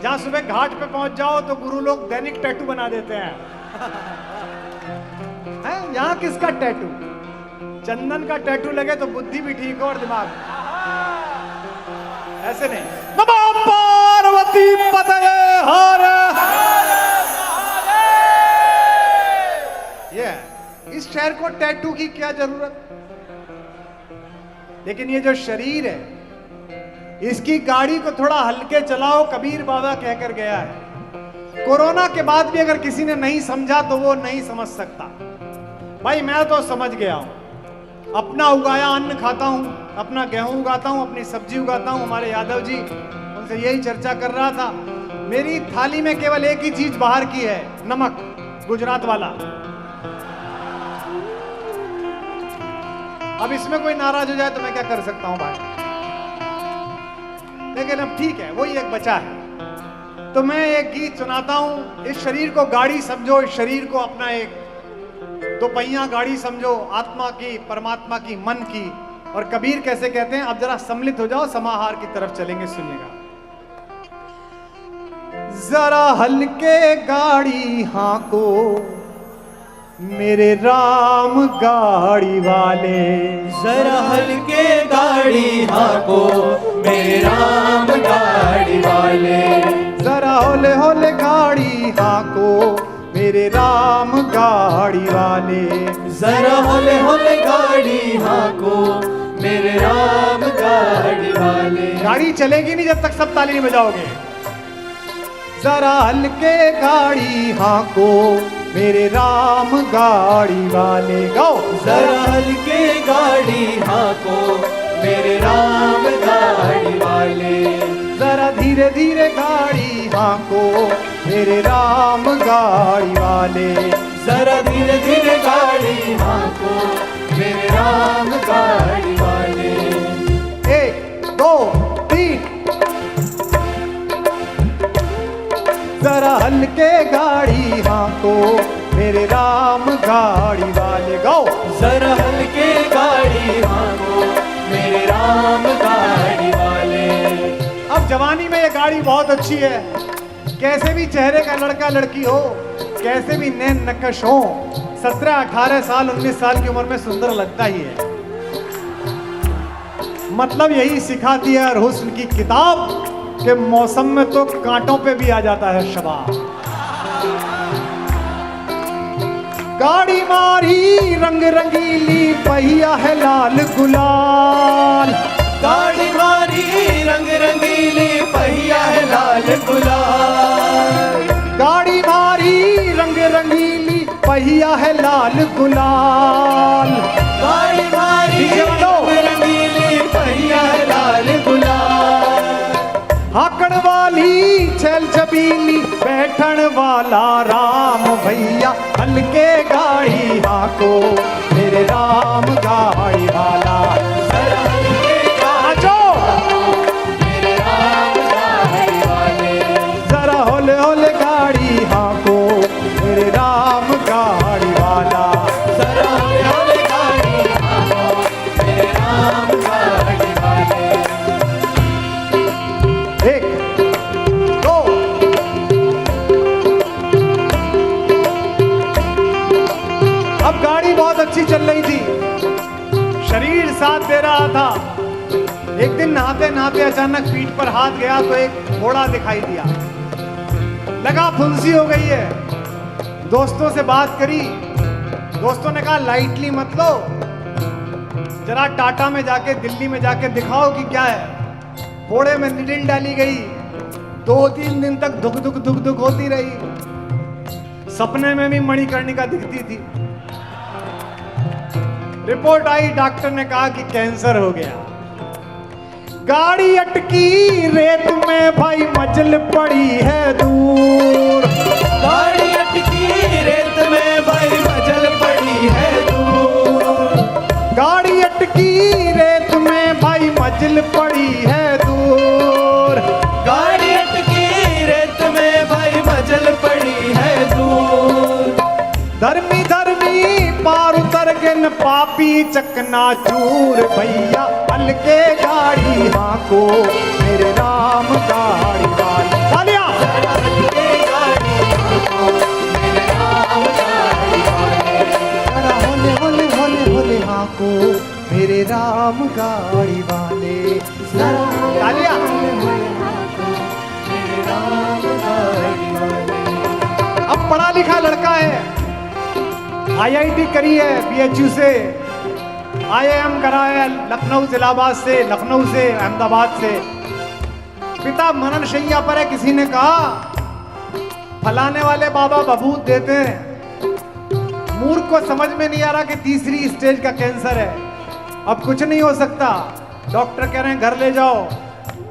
Speaker 3: जहां सुबह घाट पे पहुंच जाओ तो गुरु लोग दैनिक टैटू बना देते हैं। यहां किसका टैटू? चंदन का टैटू लगे तो बुद्धि भी ठीक हो और दिमाग, ऐसे नहीं। नमो पार्वती पतये हर। इस शहर को टैटू की क्या जरूरत? लेकिन ये जो शरीर है, इसकी गाड़ी को थोड़ा हल्के चलाओ, कबीर बाबा कहकर गया है। कोरोना के बाद भी अगर किसी ने नहीं समझा तो वो नहीं समझ सकता। भाई मैं तो समझ गया हूं। अपना उगाया अन्न खाता हूं, अपना गेहूं उगाता हूं, अपनी सब्जी उगाता हूं। हमारे यादव जी, उनसे यही चर्चा कर रहा था। मेरी थाली में केवल एक ही चीज बाहर की है, नमक, गुजरात वाला। अब इसमें कोई नाराज हो जाए तो मैं क्या कर सकता हूं भाई, लेकिन अब ठीक है, वही एक बचा है। तो मैं एक गीत सुनाता हूं। इस शरीर को गाड़ी समझो, इस शरीर को अपना एक दो पहिया गाड़ी समझो, आत्मा की, परमात्मा की, मन की। और कबीर कैसे कहते हैं, अब जरा सम्मिलित हो जाओ, समाहार की तरफ चलेंगे, सुनिएगा। जरा हल्के गाड़ी हांको मेरे राम गाड़ी वाले,
Speaker 4: जरा हल्के गाड़ी हांको मेरे राम गाड़ी वाले,
Speaker 3: जरा होले होले गाड़ी हांको मेरे राम गाड़ी वाले,
Speaker 4: जरा होले होले गाड़ी हांको मेरे राम गाड़ी वाले।
Speaker 3: गाड़ी चलेगी नहीं जब तक सब ताली नहीं बजाओगे। जरा हल्के गाड़ी हांको मेरे राम गाड़ी वाले, गाओ।
Speaker 4: जरा हल्के गाड़ी हांको मेरे राम गाड़ी वाले,
Speaker 3: जरा धीरे धीरे गाड़ी हांको मेरे राम गाड़ी वाले,
Speaker 4: जरा धीरे धीरे गाड़ी हांको मेरे राम गाड़ी वाले।
Speaker 3: 1 2 3। जरा हल्के गाड़ी हांको मेरे राम गाड़ी वाले, गाओ।
Speaker 4: जरा हल्के गाड़ी हांको मेरे राम गाड़ी वाले।
Speaker 3: अब जवानी में ये गाड़ी बहुत अच्छी है। कैसे भी चेहरे का लड़का लड़की हो, कैसे भी नैन नक्श हो, 17 18 साल 19 साल की उम्र में सुंदर लगता ही है। मतलब यही सिखाती है हर हुस्न की किताब कि मौसम में तो कांटों पे भी आ जाता है शबाब। गाड़ी मारी रंग रंगीली, पहिया है लाल गुलाल।
Speaker 4: गाड़ी मारी रंग रंगीली, पहिया है लाल गुलाल।
Speaker 3: गाड़ी मारी रंग रंगीली, पहिया है लाल गुलाल।
Speaker 4: गाड़ी मारी रंग रंगीली, पहिया है लाल
Speaker 3: बैठन वाला राम भैया हल्के गाड़ी हाको मेरे राम गाड़ी वाला जरा हल्के गाजो मेरे राम गाड़ी वाले जरा होले होले गाड़ी हाको मेरे राम गाड़ी वाला जरा होले होले गाड़ी हाको मेरे राम गाड़ी वाले। एक दो अब गाड़ी बहुत अच्छी चल रही थी, शरीर साथ दे रहा था। एक दिन नहाते नहाते अचानक पीठ पर हाथ गया तो एक घोड़ा दिखाई दिया, लगा फुंसी हो गई है। दोस्तों से बात करी, दोस्तों ने कहा लाइटली मत लो, जरा टाटा में जाके दिल्ली में जाके दिखाओ कि क्या है। घोड़े में निडिल डाली गई, 2-3 दिन तक धुक धुक धुक धुक होती रही। सपने में भी मणिकर्णिका दिखती थी। रिपोर्ट आई, डॉक्टर ने कहा कि कैंसर हो गया। गाड़ी अटकी रेत में भाई मंजिल पड़ी है दूर,
Speaker 4: गाड़ी अटकी रेत में भाई मंजिल पड़ी है दूर,
Speaker 3: गाड़ी अटकी रेत में भाई मंजिल पड़ी है दूर,
Speaker 4: गाड़ी अटकी रेत में भाई मंजिल पड़ी है दूर।
Speaker 3: धर्मी धर्मी पार उतर गन पापी चकना चूर भैया हल्के गाड़ी हाको मेरे राम गाड़ी वाले तालियां।
Speaker 4: हल्के गाड़ी हाको मेरे राम गाड़ी वाले
Speaker 3: जरा होले होले होले होले हाको मेरे राम गाड़ी वाले तालियां। अब पढ़ा लिखा लड़का है, IIT करी है, BHU से, IIM करा है, लखनऊ से, इलाहाबाद से, लखनऊ से, अहमदाबाद से। पिता मनन शैया पर है। किसी ने कहा फलाने वाले बाबा बबूत देते हैं। मूर्ख को समझ में नहीं आ रहा कि तीसरी स्टेज का कैंसर है, अब कुछ नहीं हो सकता। डॉक्टर कह रहे हैं घर ले जाओ,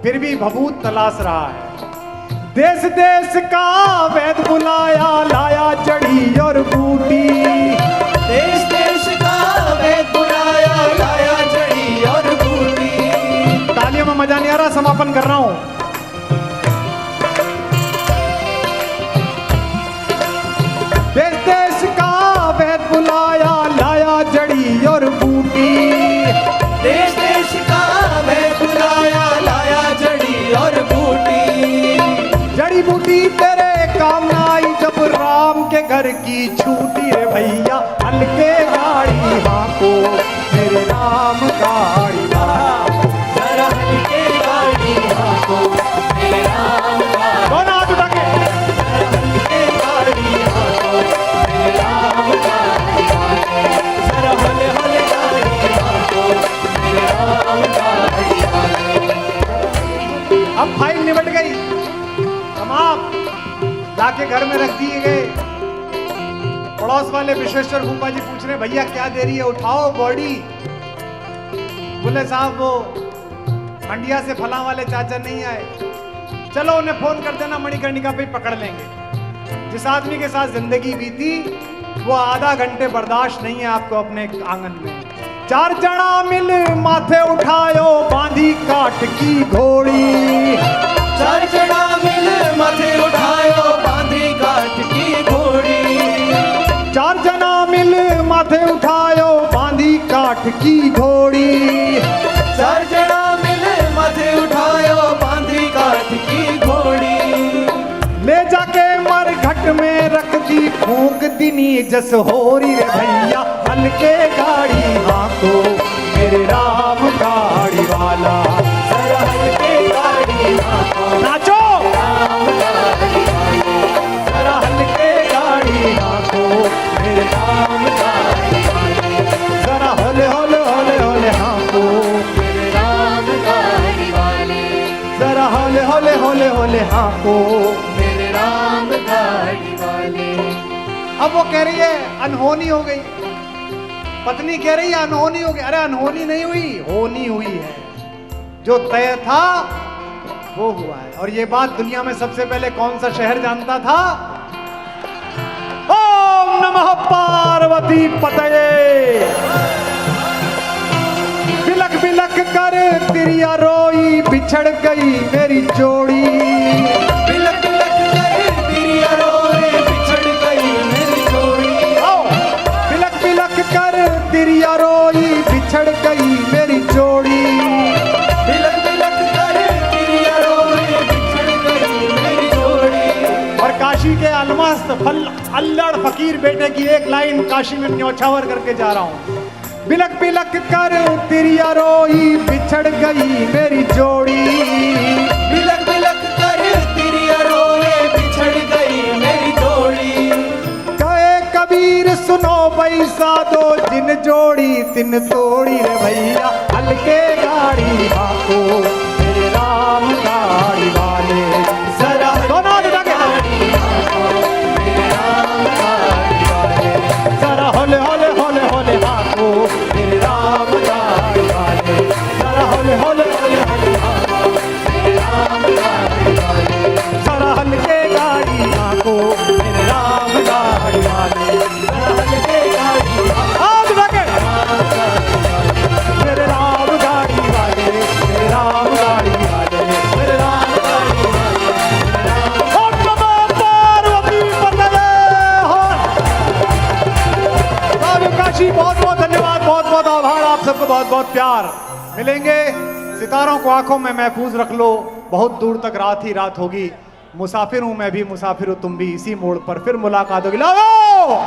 Speaker 3: फिर भी बबूत तलाश रहा है। देश देश का वैद बुलाया, लाया जड़ी और बूटी,
Speaker 4: देश देश का वेद बुलाया, लाया जड़ी और बूटी।
Speaker 3: तालियों में मजा नहीं आ रहा, समापन कर रहा हूं। देश देश का वैद बुलाया, लाया जड़ी और बूटी,
Speaker 4: देश देश का वेद बुलाया, लाया जड़ी और बूटी।
Speaker 3: जड़ी बूटी तेरे काम ना आई जब राम के घर की छूटी रे भैया हल्के गाड़ी हाको मेरे राम गाड़ी वाला
Speaker 4: जरा हल्के गाड़ी हाको मेरे राम गाड़ी,
Speaker 3: दोनों हाथ उठा के
Speaker 4: जरा हल्के गाड़ी हाको मेरे राम गाड़ी वाले, जरा हले हले गाड़ी हाको मेरे राम गाड़ी वाले।
Speaker 3: अब फाइल निबट गई, तमाम लाके घर में रख दिए गए। पड़ोस वाले विश्वेश्वर फूफा जी पूछ रहे भैया क्या देरी है, उठाओ बॉडी। बोले साहब वो मंडिया से फला वाले चाचा नहीं आए, चलो उन्हें फोन कर देना, मणिकर्णिका पे पकड़ लेंगे। जिस आदमी के साथ जिंदगी बीती वो आधा घंटे बर्दाश्त नहीं है आपको अपने आंगन में। 4 जना मिल माथे उठायो बांधी काट की घोड़ी,
Speaker 4: 4 जना मिल माथे उठायो बांधी काट की घोड़ी,
Speaker 3: 4 जना मिल माथे उठायो बांधी काठ की घोड़ी,
Speaker 4: 4 जना मिल माथे उठायो बांधी काट की घोड़ी।
Speaker 3: ले जाके मर घट में रख दी फूंक दिनी जस होरी रे भैया हल्के गाड़ी हाको मेरे राम गाड़ी वाला
Speaker 4: जरा हल्के गाड़ी हाको
Speaker 3: नाचो
Speaker 4: राम गाड़ी वाले,
Speaker 3: जरा हल्के गाड़ी हाको मेरे
Speaker 4: राम गाड़ी वाले,
Speaker 3: जरा होले होले होले होले हाको
Speaker 4: मेरे राम गाड़ी वाले,
Speaker 3: जरा होले होले होले होले हाको।
Speaker 4: मेरे राम गाड़ी वाले।
Speaker 3: अब वो कह रही है अनहोनी हो गई, पत्नी कह रही है अनहोनी हो गई। अरे अनहोनी नहीं हुई, होनी हुई है। जो तय था वो हुआ है। और ये बात दुनिया में सबसे पहले कौन सा शहर जानता था? ओम नमः पार्वती पतये। बिलक बिलक कर तिरिया रोई बिछड़ गई मेरी जोड़ी।
Speaker 4: बिलक बिलक कर तिरिया रोए बिछड़ गई मेरी जोड़ी।
Speaker 3: बिलक बिलक कर तिरिया रोई बिछड़ गई मेरी जोड़ी।
Speaker 4: बिलक बिलक कर तिरिया रोए बिछड़ गई मेरी जोड़ी।
Speaker 3: और काशी के अलमस्त अल्लड़ फकीर बेटे की एक लाइन काशी में न्योछावर करके जा रहा हूं। बिलक बिलक कर तिरिया रोई बिछड़ गई मेरी जोड़ी।
Speaker 4: बिलक बिलक कर तिरिया रोए बिछड़ गई मेरी जोड़ी।
Speaker 3: कहे कबीर सुनो पैसा दो जिन जोड़ी तिन तोड़ी रे भैया। हल्के गाड़ी हाको मेरे राम गाड़ी वाले जरा दोनों उठा के जरा होले होले होले होले हाको मेरे राम गाड़ी वाले। जरा होले होले होले होले हाको मेरे राम गाड़ी वाले। जरा हल्के गाड़ी हाको मेरे राम गाड़ी वाले। जरा हल्के गाड़ी हाथ उठा के मेरे राम गाड़ी वाले मेरे राम गाड़ी वाले मेरे राम गाड़ी वाले। ओम नमः पार्वती पतये। काशी बहुत बहुत धन्यवाद, बहुत बहुत आभार, आप सबको बहुत बहुत प्यार। मिलेंगे, सितारों को आंखों में महफूज रख लो। बहुत दूर तक रात ही रात होगी। मुसाफिर हूं मैं भी, मुसाफिर हूं तुम भी। इसी मोड़ पर फिर मुलाकात होगी। लाओ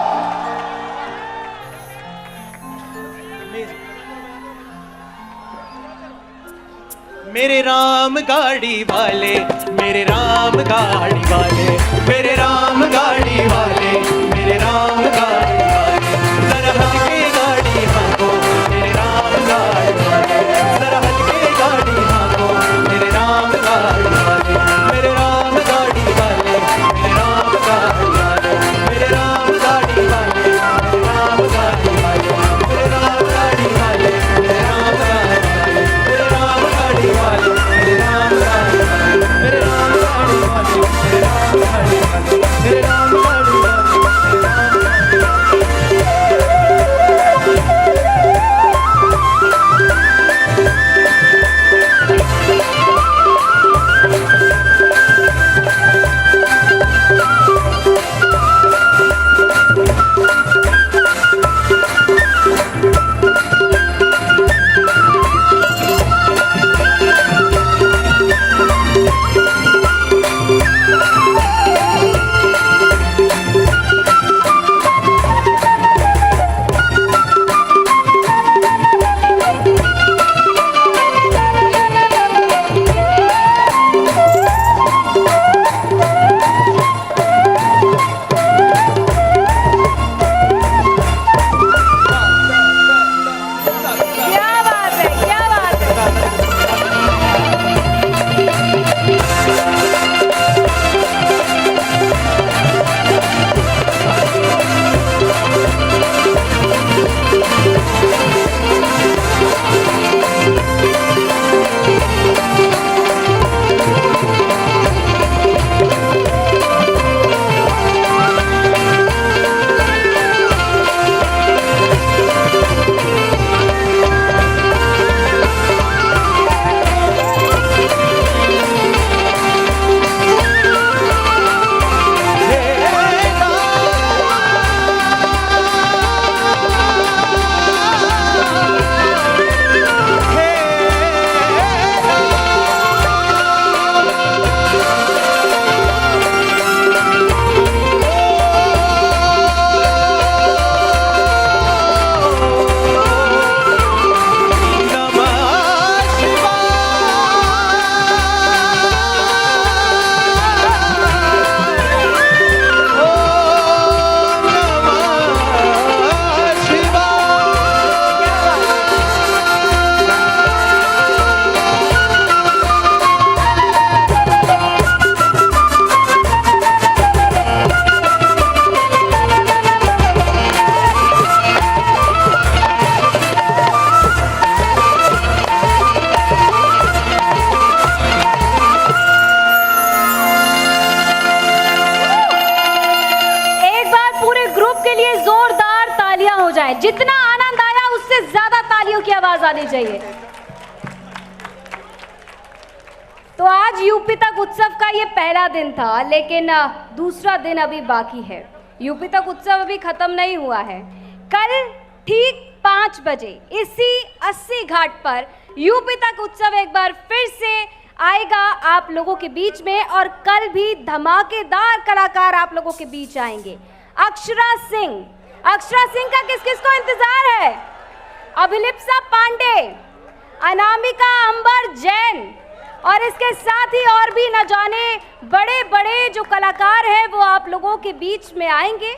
Speaker 4: मेरे राम गाड़ी वाले, मेरे राम गाड़ी वाले, मेरे राम गाड़ी वाले, मेरे राम गाड़ी वाले। जरा हल्के गाड़ी हाको मेरे राम गाड़ी वाले। जरा हल्के गाड़ी हाको मेरे राम गाड़ी वाले। मेरे राम गाड़ी वाले, मेरे राम गाड़ी वाले, मेरे राम गाड़ी वाले, मेरे राम गाड़ी वाले, मेरे राम गाड़ी वाले, मेरे राम गाड़ी वाले, मेरे राम गाड़ी वाले, मेरे राम गाड़ी वाले, मेरे राम गाड़ी वाले, मेरे राम गाड़ी वाले, मेरे राम
Speaker 2: जाएं। जितना आनंद आया उससे ज्यादा तालियों की आवाज आनी चाहिए। तो आज यूपी तक उत्सव का ये पहला दिन था, लेकिन दूसरा दिन अभी बाकी है। यूपी तक उत्सव अभी खत्म नहीं हुआ है। कल ठीक 5 बजे इसी 80 घाट पर यूपी तक उत्सव एक बार फिर से आएगा आप लोगों के बीच में, और कल भी धमाकेदार कलाकार आप लोगों के बीच आएंगे। अक्षरा सिंह का किस किस को इंतजार है? अभिलिप्सा पांडे, अनामिका अंबर जैन, और इसके साथ ही और भी न जाने बड़े बड़े जो कलाकार हैं वो आप लोगों के बीच में आएंगे,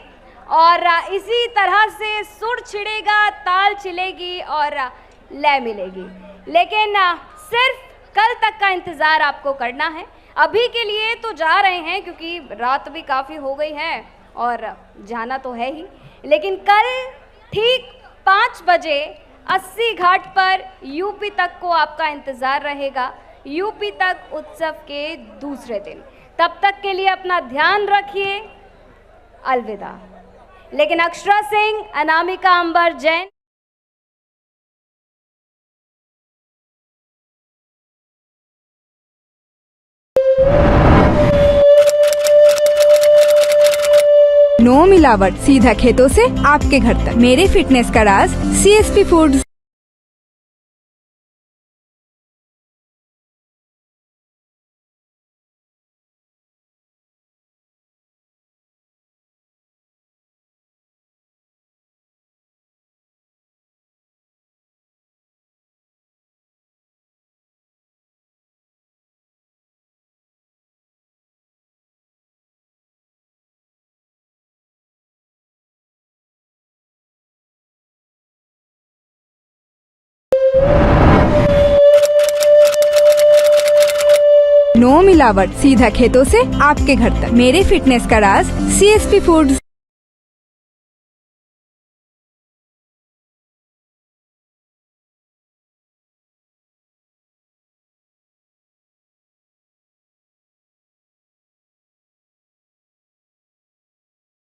Speaker 2: और इसी तरह से सुर छिड़ेगा, ताल चिलेगी और लय मिलेगी। लेकिन सिर्फ कल तक का इंतज़ार आपको करना है। अभी के लिए तो जा रहे हैं क्योंकि रात भी काफ़ी हो गई है और जाना तो है ही, लेकिन कल ठीक 5 बजे 80 घाट पर यूपी तक को आपका इंतज़ार रहेगा, यूपी तक उत्सव के दूसरे दिन। तब तक के लिए अपना ध्यान रखिए। अलविदा। लेकिन अक्षरा सिंह, अनामिका अंबर जैन,
Speaker 5: नो मिलावट, सीधा खेतों से आपके घर तक। मेरे फिटनेस का राज CSP फूड्स। नो मिलावट, सीधा खेतों से आपके घर तक। मेरे फिटनेस का राज CSP फूड्स।